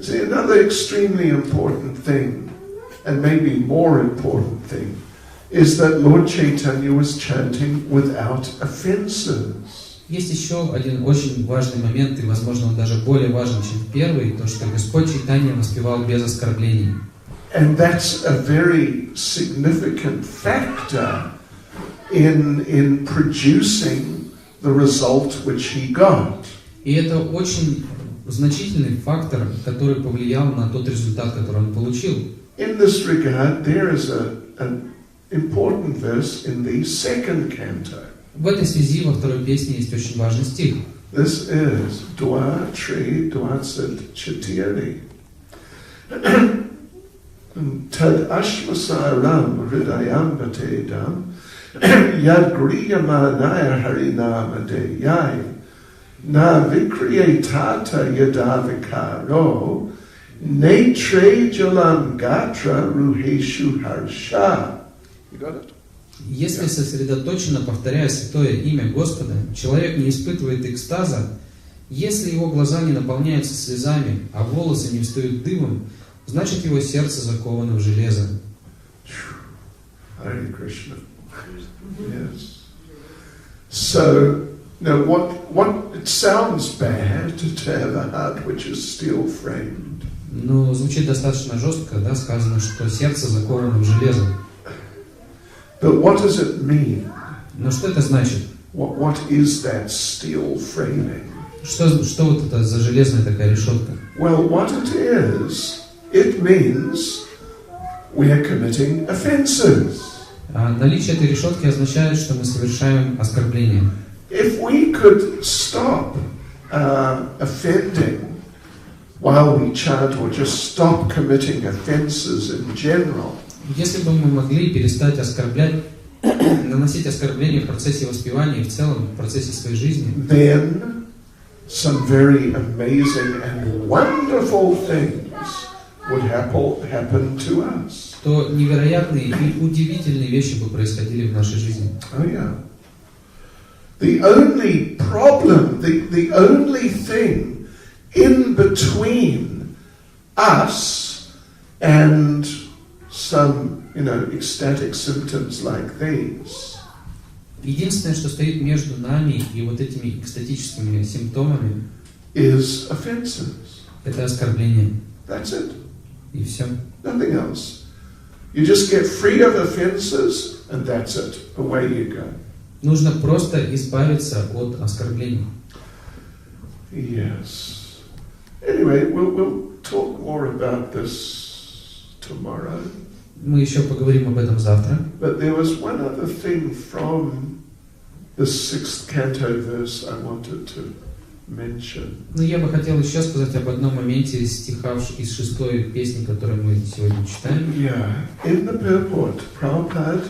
See, another extremely important thing, and maybe more important thing, is that Lord Chaitanya was chanting without offenses. Есть еще один очень важный момент, и, возможно, он даже более важен, чем первый, то, что Господь Чайтанья воспевал без оскорблений. And that's a very significant factor in producing the result which he got. И это очень значительный фактор, который повлиял на тот результат, который он получил. In this regard, there is an important verse in the second canto. В этой связи во второй песне есть очень важный стих. This is Dwa Tri Dwasat Chitiri. Tad Ashmasaram Hridayam Batedam Yad Griyamanaya Harinama De Yai Na Vikriyatata Yadavikaro Netre Jalam Gatra Ruheshu Harsha. You got it? Если сосредоточенно повторяя святое имя Господа, человек не испытывает экстаза, если его глаза не наполняются слезами, а волосы не встают дымом, значит его сердце заковано в железо. Hare Krishna. Yes. So Now, what it sounds bad to have a heart which is steel framed. Но звучит достаточно жестко, да, сказано, что сердце заковано в железо. But what does it mean? Но что это значит? What is that steel framing? Что вот это за железная такая решетка? Well, what it means we are committing offenses. А наличие этой решетки означает, что мы совершаем оскорбление. If we could stop offending while we chant, or just stop committing offenses in general, Если бы мы могли перестать оскорблять, наносить оскорбления в процессе воспевания и в целом в процессе своей жизни, then some very amazing and wonderful things would happen to us. то невероятные и удивительные вещи бы происходили в нашей жизни. Oh yeah. The only problem, the only thing in between us and some, ecstatic symptoms like these Единственное, что стоит между нами и вот этими экстатическими симптомами, is offenses. это оскорбление. That's it. И все. Nothing else. You just get free of offenses and that's it. Away you go. Нужно просто избавиться от оскорблений. Yes. Anyway, we'll talk more about this tomorrow. Мы еще поговорим об этом завтра. But there was one other thing from the 6th canto verse I wanted to mention. Но я бы хотел еще сказать об одном моменте из стиха из 6-й песни, которую мы сегодня читаем. Yeah. In the purport, Prabhupada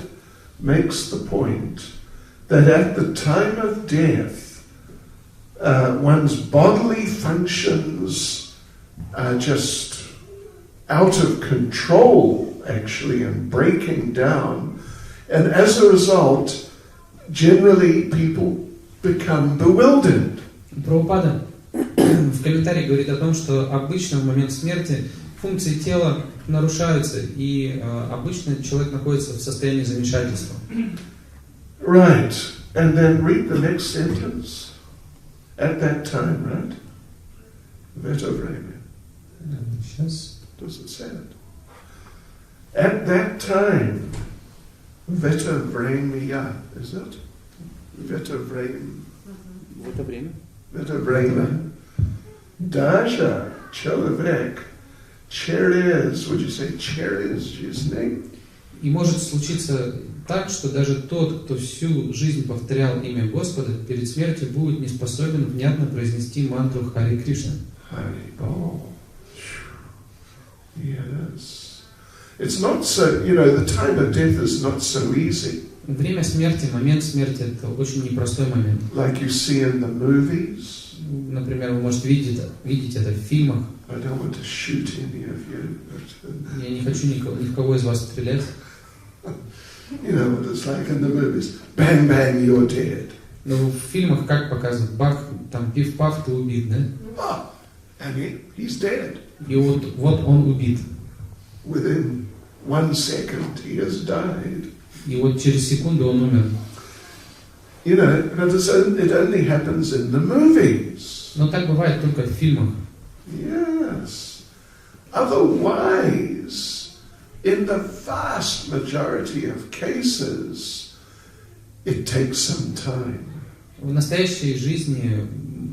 makes the point that at the time of death, one's bodily functions are just out of control, actually, and breaking down. And as a result, generally people become bewildered. Прабхупада в комментарии говорит о том, что обычно в момент смерти функции тела нарушаются, и обычно человек находится в состоянии замешательства. Right. And then read the next sentence. At that time, right? Veta vremya. Сейчас. Does it say it? At that time, Veta vremya, is it? Veta vremya. В это время Veta vremya. Daja человек через, would you say через жизни? И может случиться так, что даже тот, кто всю жизнь повторял имя Господа, перед смертью будет не способен внятно произнести мантру Хари Кришна. Hari Bol. Yes. It's not so, the time of death is not so easy. Время смерти, момент смерти – это очень непростой момент. Like you see in the movies. Например, вы можете видеть это в фильмах. I don't want to shoot any of you, but Я не хочу ни в кого из вас стрелять. you know what it's like in the movies. Bang, bang, you're dead. Но в фильмах как показывают? Бах, там пиф-паф, ты убит, да? Oh, and he's dead. И вот он убит. Within 1 second, he has died. И вот через секунду он умер. But it only happens in the movies. Но так бывает только в фильмах. Yes. Otherwise, in the vast majority of cases, it takes some time. В настоящей жизни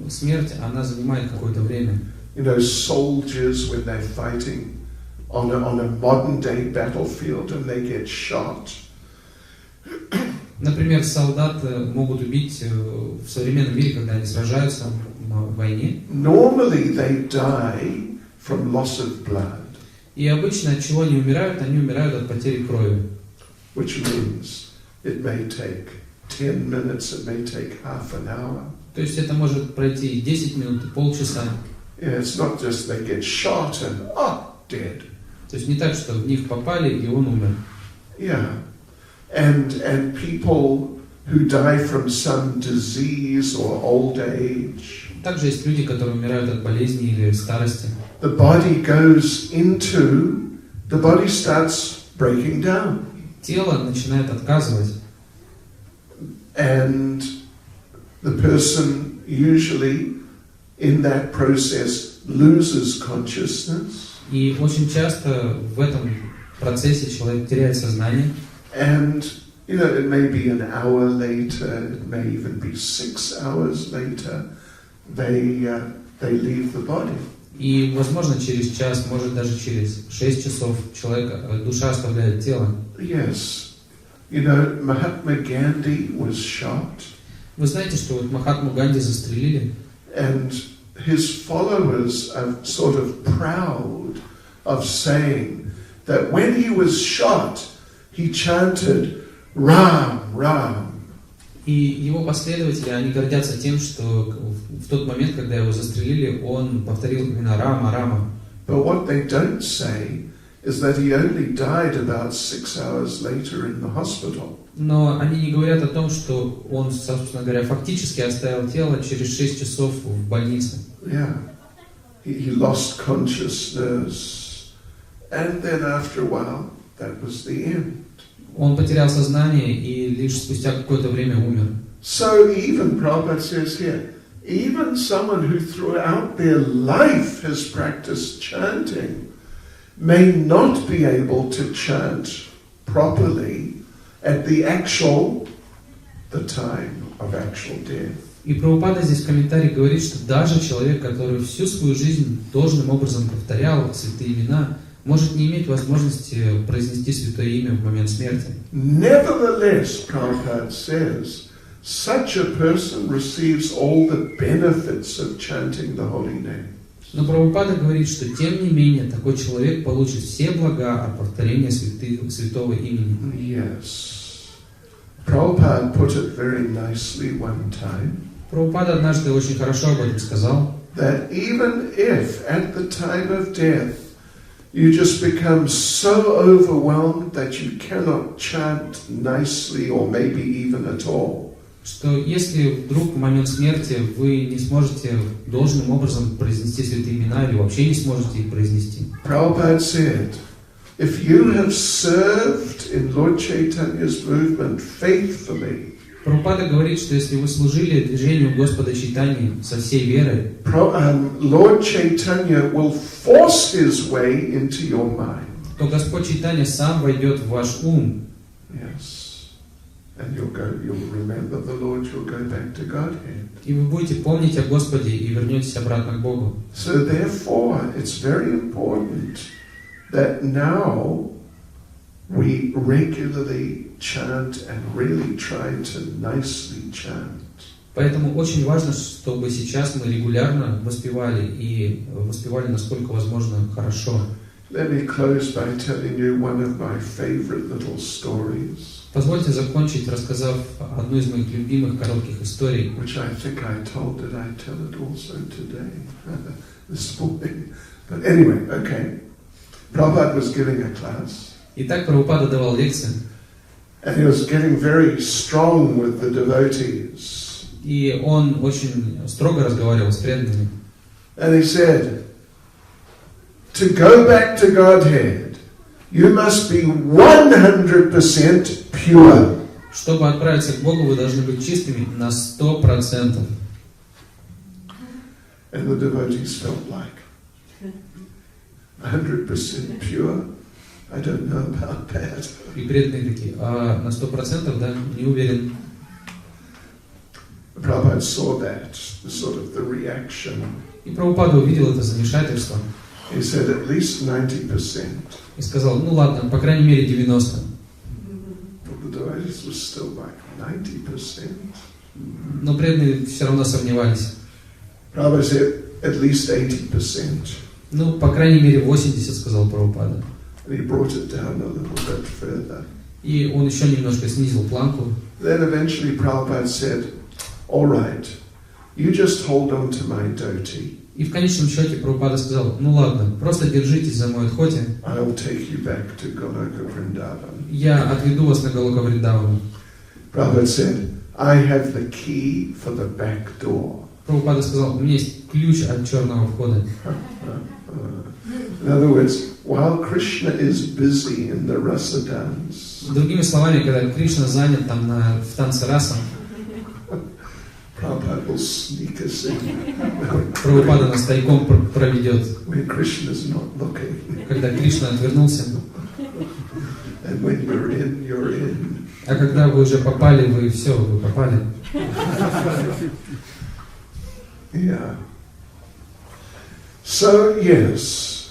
смерть, она занимает какое-то время. Soldiers, when they're fighting on a modern day battlefield and they get shot. Например, солдат могут убить в современном мире, когда они сражаются на войне. Normally they die from loss of blood. И обычно от чего они умирают? Они умирают от потери крови. Which means it may take 10 minutes, it may take half an hour. То есть это может пройти 10 минут, полчаса. Yeah, it's not just they get shot and dead. То есть не так, что в них попали и он умер. Yeah. And people who die from some disease or old age. Также есть люди, которые умирают от болезни или старости. The body starts breaking down. Тело начинает отказывать. And the person usually in that process loses consciousness. И очень часто в этом процессе человек теряет сознание. And, you know, it may be an hour later, it may even be 6 hours later, they leave the body. И, возможно, через час, может даже через 6 часов душа оставляет тело. Yes. You know, Mahatma Gandhi was shot. Вы знаете, что вот Махатму Ганди застрелили? And his followers are sort of proud of saying that when he was shot, he chanted Ram, Ram. И его последователи, они гордятся тем, что в тот момент, когда его застрелили, он повторил именно Рама, Рама. But what they don't say is that he only died about 6 hours later in the hospital. Но они не говорят о том, что он, собственно говоря, фактически оставил тело через 6 часов в больнице. Yeah. He lost consciousness. And then after a while, that was the end. Он потерял сознание и лишь спустя какое-то время умер. So even, Prabhupada says here, even someone who throughout their life has practiced chanting may not be able to chant properly at the time of actual death. И Прабхупада здесь в комментарии говорит, что даже человек, который всю свою жизнь должным образом повторял святые имена, может не иметь возможности произнести святое имя в момент смерти. Nevertheless, Prabhupada says, such a person receives all the benefits of chanting the holy name. Но Прабхупада говорит, что тем не менее такой человек получит все блага от повторения святого имени. Yes. Prabhupada put it very nicely one time. Прабхупада однажды очень хорошо об этом сказал. That even if at the time of death you just become so overwhelmed that you cannot chant nicely or maybe even at all. Что если вдруг в момент смерти вы не сможете должным образом произнести святые имена или вообще не сможете их произнести. Prabhupada said, if you have served in Lord Chaitanya's movement faithfully, Прабхупада говорит, что если вы служили движению Господа Чайтаньи со всей верой, Lord Chaitanya will force his way into your mind. то Господь Чайтанья сам войдет в ваш ум. Yes. And you'll remember the Lord, you'll go back to Godhead. И вы будете помнить о Господе и вернетесь обратно к Богу. So therefore, it's very important that now we regularly chant and really try to nicely chant. Поэтому очень важно, чтобы сейчас мы регулярно воспевали и воспевали, насколько возможно, хорошо. Let me close by telling you one of my favorite little stories. Позвольте закончить, рассказав одну из моих любимых коротких историй. Which I think I told, did I tell it also today? This morning. But anyway, okay. Prabhupada was giving a class. Итак, Прабхупада давал лекцию. And he was getting very strong with the devotees. И он очень строго разговаривал с преданными. And he said, to go back to Godhead, you must be 100% pure. Чтобы отправиться к Богу, вы должны быть чистыми на 100%. And the devotees felt like 100% pure. I don't know about that. И преданные такие, а на 100%, да, не уверен. Prabhupada saw that, the reaction. И Прабхупада увидел это замешательство. He said at least 90%. И сказал, ну ладно, по крайней мере 90%. But the devotees were still like 90%. Но преданные все равно сомневались. Prabhupada said at least 80%. Ну, по крайней мере 80%, сказал Прабхупада. And he brought it down a little bit further. И он еще немножко снизил планку. Then eventually Prabhupada said, all right, you just hold on to my dhoti. И в конечном счете Прабхупада сказал, ну ладно, просто держитесь за мой дхоти. I'll take you back to Goloka Vrindavan. Я отведу вас на Галока Вриндавану. Prabhupada said, I have the key for the back door. Прабхупада сказал, у меня есть ключ от черного входа. In other words, while Krishna is busy in the rasa dance, Другими словами, когда Кришна занят там в танце раса, Prabhupada will sneak us in. Прабхупада нас тайком проведет. When Krishna is not looking. Когда Кришна отвернулся. And when you're in, you're in. А когда вы уже попали, вы все, вы попали. Yeah. So yes,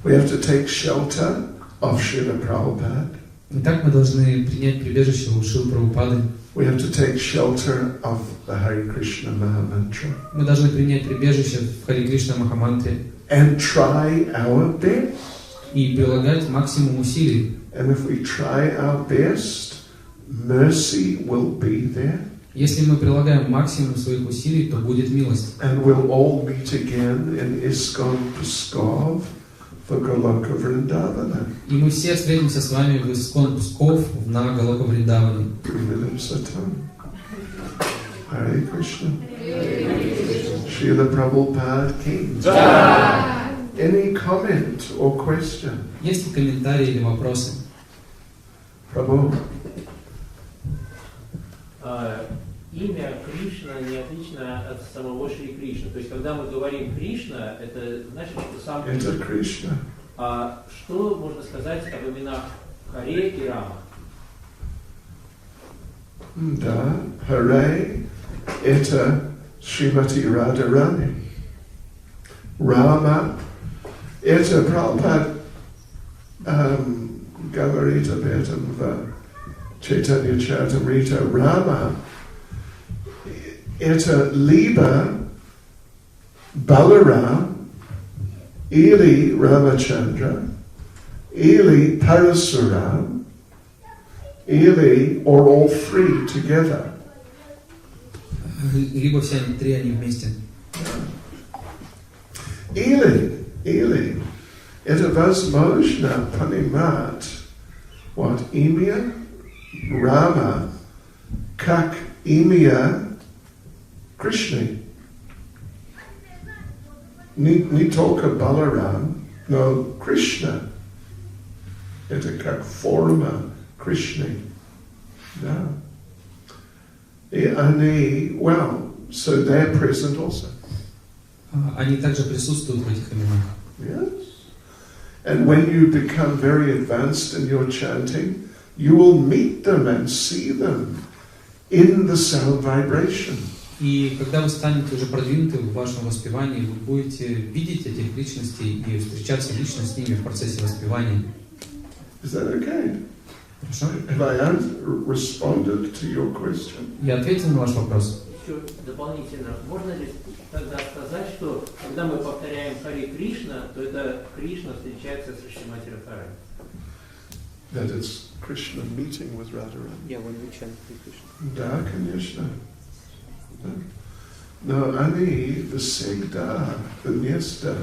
we have to take shelter of Srila Prabhupada. Итак, мы должны принять прибежище у Шрилы Прабхупады. We have to take shelter of the Hare Krishna Mahamantra. Мы должны принять прибежище в Харе Кришна Махамантре. And try our best. И прилагать максимум усилий. And if we try our best, mercy will be there. Если мы прилагаем максимум своих усилий, то будет милость. And we'll all meet again in ISKCON Pskov for Goloka Vrindavana. И мы все встретимся с вами в Искон Псков на Галока Вриндаване. 3 minutes at a time. Hare Krishna. Srila Prabhupada King. Any comment or question? Есть ли комментарии или вопросы? Prabhu. Имя Кришна не отлично от самого Шри Кришны. То есть, когда мы говорим Кришна, это значит, что сам Это Кришна. А что можно сказать об именах Харе и Рама? Да, Харе – это Шримати Радharani. Рама – это Прабхупада говорит об этом в Чайтанья Чаритамрите. Рама – это либо Баларам или Рамачандра, или Parashuram, или or all three together. Либо все три они вместе. Или это возможно понимать вот имя Рама как имя Кришны. Не только Баларам, но Кришна. Это как форма Кришны. Да. И они, well, so they're present also. Они также присутствуют в этих именах. Yes. And when you become very advanced in your chanting, you will meet them and see them in the sound vibration. И когда вы станете уже продвинуты в вашем воспевании, вы будете видеть этих личностей и встречаться лично с ними в процессе воспевания. Is that okay? Хорошо? Have I responded to your question? Я ответил на ваш вопрос. Еще дополнительно, можно ли тогда сказать, что когда мы повторяем Харе Кришна, то это Кришна встречается с Шримати Радхарани? That it's Krishna meeting with Radharani. Yeah, when we chant Hare Krishna. Да, конечно. Да. Но они всегда вместе.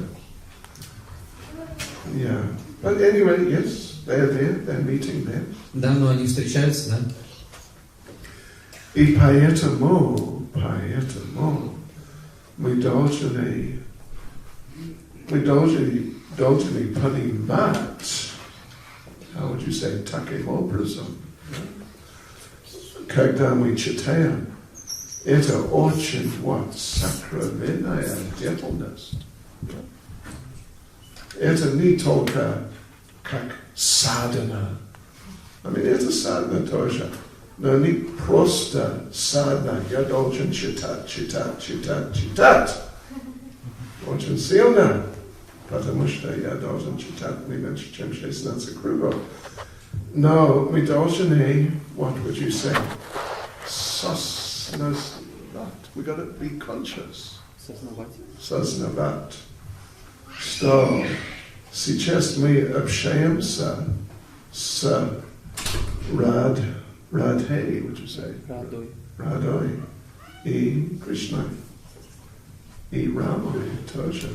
Yeah. But anyway, yes, they're there, they're meeting there. Да, но они встречаются, да? И поэтому мы должны понимать, how would you say, таким образом, когда мы читаем, это очень сокровенная деятельность. Это не только как садхана. I mean, это садхана тоже. Но не просто садхана. Я должен читать. Очень сильно. Потому что я должен читать не меньше, чем 16 кругов. Но мы должны, what would you say? We got to be conscious. Сознавать. Что сейчас мы общаемся с Радхей, would you say? Радой. И Кришной. И Рамой тоже.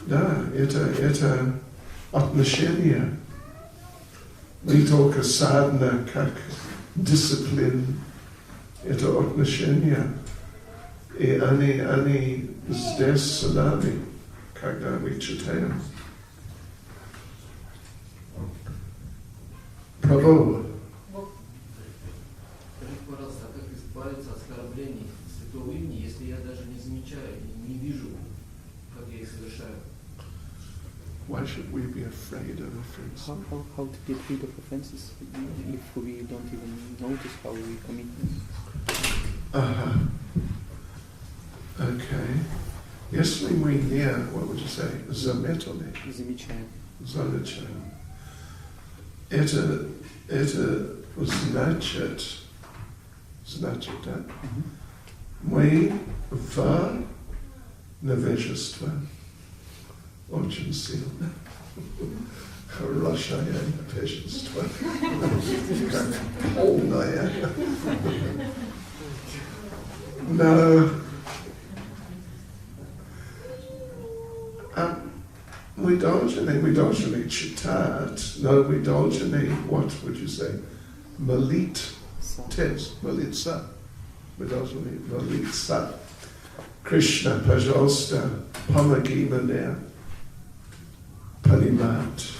Да, это отношения. Не только садхана, как дисциплин. Это отношения. И они здесь с нами, когда мы читаем. Прабhu. Скажите, пожалуйста, как избавиться от оскорблений Why should we be afraid of offense? How to get rid of offenses if we don't even notice how we commit them? Okay. Если мы не, what would you say, заметили, Замечаем. замечаем, это значит, да? Мы в невежество очень сильно. Хорошее невежество. Как полное. Но мы должны читать, но мы должны, what would you say, молиться. Мы должны молиться. Кришна, пожалуйста, помоги мне понимать,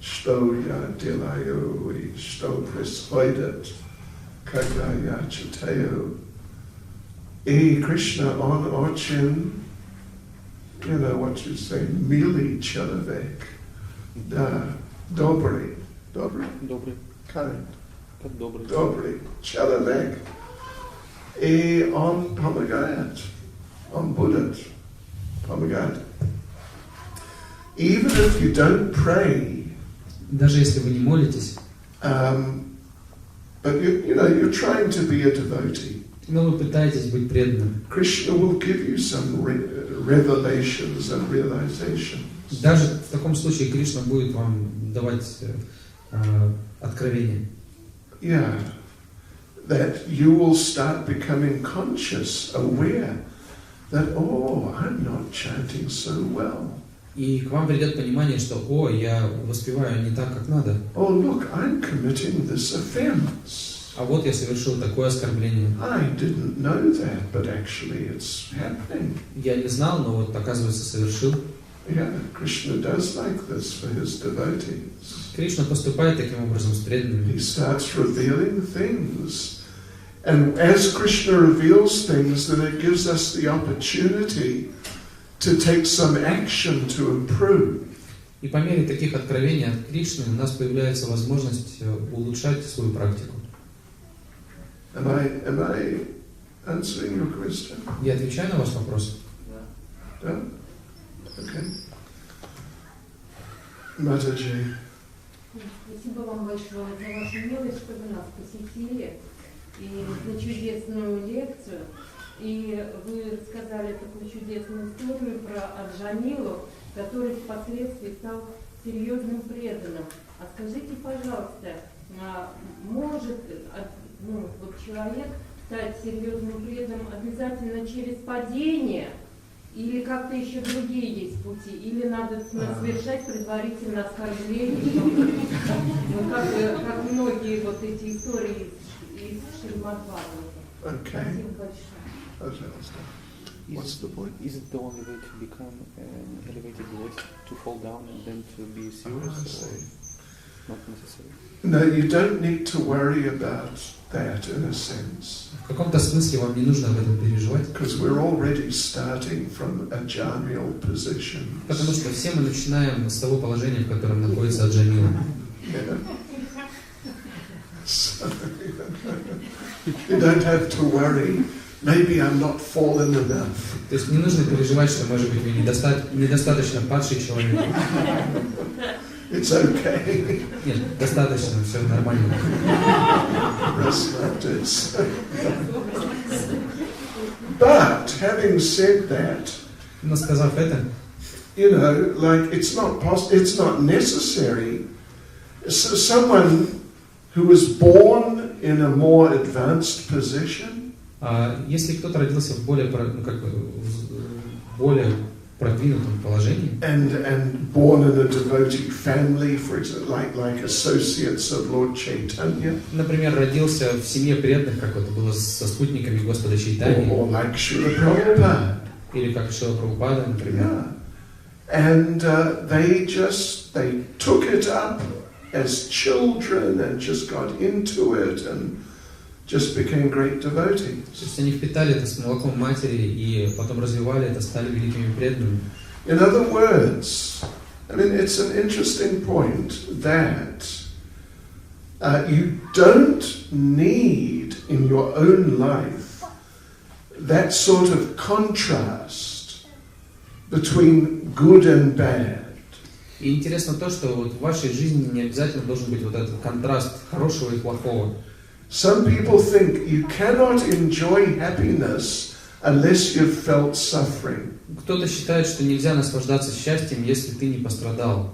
что я делаю и что происходит, когда я читаю. И Кришна, он очень, you know what you say, милый человек, да, добрый, kind, добрый человек. И он помогает, он будет помогать. Even if you don't pray, даже если вы не молитесь, but you know, you're trying to be a devotee. но вы пытаетесь быть преданным. Krishna will give you some revelations and realizations. Даже в таком случае Кришна будет вам давать откровения. Yeah, that you will start becoming conscious, aware that, oh, I'm not chanting so well. И к вам придет понимание, что, о, я воспеваю не так, как надо. Oh, look, I'm committing this offense. А вот я совершил такое оскорбление. I didn't know that, but actually it's happening. Я не знал, но вот, оказывается, совершил. Yeah, Krishna does like this for his devotees. Кришна поступает таким образом с преданными. He starts revealing things. And as Krishna reveals things, then it gives us the opportunity to take some action to improve. И по мере таких откровений от Кришны у нас появляется возможность улучшать свою практику. Am I answering your question? Я отвечаю на ваш вопрос? Да? Okay. Mataji. Спасибо вам большое за вашу милость, что вы нас посетили, и за чудесную лекцию. И вы рассказали такую чудесную историю про Аджанилу, который впоследствии стал серьезным преданным. А скажите, пожалуйста, может вот человек стать серьезным преданным обязательно через падение? Или как-то еще другие есть пути? Или надо совершать предварительно оскорбление? Как многие вот эти истории из Шримад-Бхагаватам. Спасибо большое. What's the point? Is it the only way to become an elevated voice, to fall down and then to be serious, or not necessary? No, you don't need to worry about that in a sense. В каком-то смысле вам не нужно об этом переживать. Because we're already starting from a jhanial position. Потому что все мы начинаем с того положения, в котором находится Аджанила. Yeah. So, you don't have to worry. Maybe I'm not fallen enough. То есть не нужно переживать, что, может быть, вы недостаточно падший человек. It's okay. Нет, достаточно, все нормально. But having said that, Но сказав это, you know, like it's not necessary. So someone who was born in a more advanced position. Если кто-то родился в более продвинутом положении, and born in a devotee family, for example, like associates of Lord Chaitanya, например, родился в семье преданных, как это было со спутниками Господа Чайтаньи, or like Srila Prabhupada, или как Шрила Прабхупада, например. yeah. And they took it up as children and just got into it and just became great devotees. То есть они впитали это с молоком матери и потом развивали это, стали великими преданными. In other words, I mean, it's an interesting point that you don't need in your own life that sort of contrast between good and bad. И интересно то, что вот в вашей жизни не обязательно должен быть вот этот контраст хорошего и плохого. Some people think you cannot enjoy happiness unless you've felt suffering. Кто-то считает, что нельзя наслаждаться счастьем, если ты не пострадал.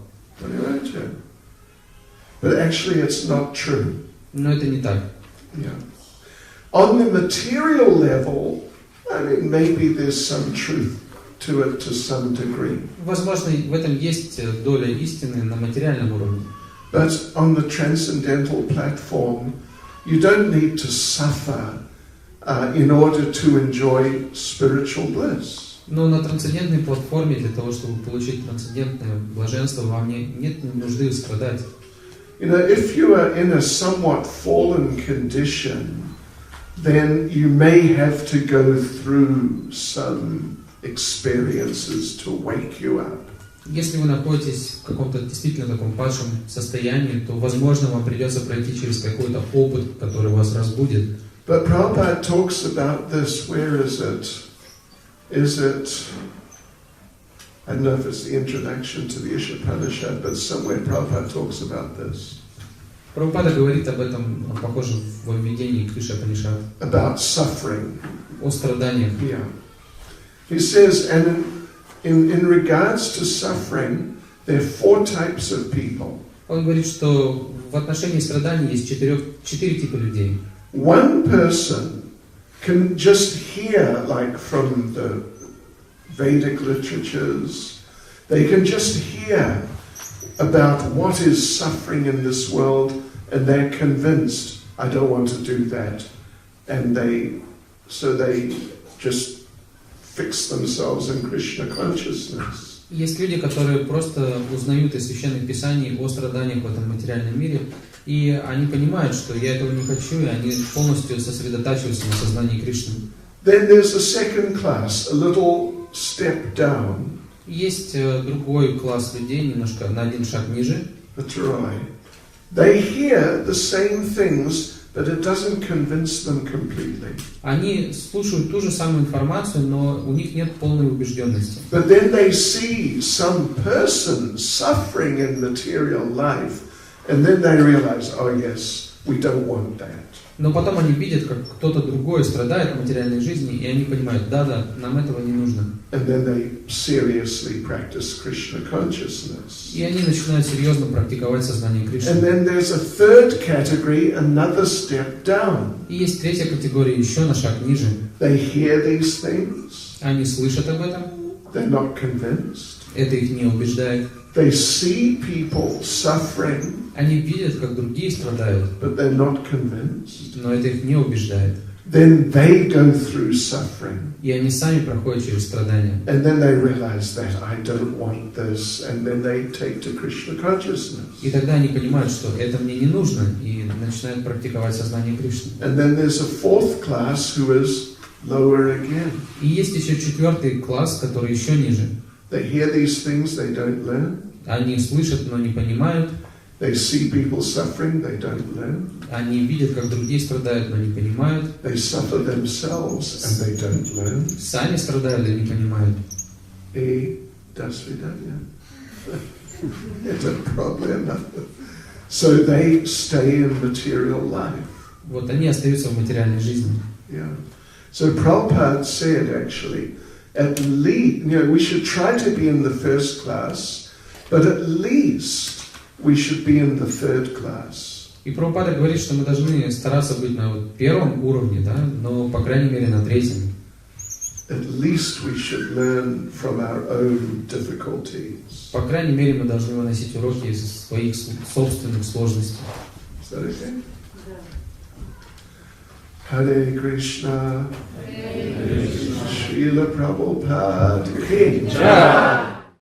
But actually it's not true. Но это не так. Yeah. On the material level, I mean, maybe there's some truth to it to some degree. Возможно, в этом есть доля истины на материальном уровне. But on the transcendental platform, you don't need to suffer in order to enjoy spiritual bliss. Но на трансцендентной платформе для того, чтобы получить трансцендентное блаженство, вам нет нужды страдать. You know, if you are in a somewhat fallen condition, then you may have to go through some experiences to wake you up. Если вы находитесь в каком-то действительно таком падшем состоянии, то, возможно, вам придется пройти через какой-то опыт, который вас разбудит. But Prabhupada talks about this. Where is it? Is it? I don't know if it's the introduction to the Ishopanishad, but somewhere Prabhupada talks about this. Прабхупада говорит об этом, похоже, в введении к Ишопанишад. About suffering. О страданиях. Yeah. He says, and in regards to suffering, there are 4 types of people. Он говорит, что в отношении страданий есть 4 типа людей. One person can just hear, like from the Vedic literatures, they can just hear about what is suffering in this world, and they're convinced, I don't want to do that. And they just fix themselves in Krishna consciousness. Есть люди, которые просто узнают из священных писаний о страданиях в этом материальном мире, и они понимают, что я этого не хочу, и они полностью сосредотачиваются на сознании Кришны. Then there's a second class, a little step down. Есть другой класс людей, немножко на один шаг ниже. That's right. They hear the same things, but it doesn't convince them completely. Они слушают ту же самую информацию, но у них нет полной убежденности. But then they see some person suffering in material life, and then they realize, oh yes, we don't want that. Но потом они видят, как кто-то другой страдает в материальной жизни, и они понимают, да, нам этого не нужно. And then they seriously practice Krishna consciousness. И они начинают серьезно практиковать сознание Кришны. And then there's a third category, another step down. И есть третья категория, еще на шаг ниже. They hear these things. Они слышат об этом. They're not convinced. Это их не убеждает. They see people suffering. Они видят, как другие страдают. But they're not convinced. Но это их не убеждает. Then they go through suffering. И они сами проходят через страдания. And then they realize that I don't want this, and then they take to Krishna consciousness. И тогда они понимают, что это мне не нужно, и начинают практиковать сознание Кришны. And then there's a fourth class who is lower again. И есть еще 4-й класс, который еще ниже. They hear these things, they don't learn. Они слышат, но не понимают. They see people suffering, they don't learn. Они видят, как другие страдают, но не понимают. They suffer themselves and they don't learn. Сами страдают и не понимают. И до свидания. Это проблема. So they stay in material life. Вот они остаются в материальной жизни. Yeah. So Prabhupada said actually, at least, we should try to be in the first class, but at least we should be in the third class. И Прабхупада говорит, что мы должны стараться быть на первом уровне, да, но по крайней мере на 3-м. At least we should learn from our own difficulties. По крайней мере мы должны выносить уроки из своих собственных сложностей. Is that okay? Hare Krishna, Srila Prabhupada Ki Jai.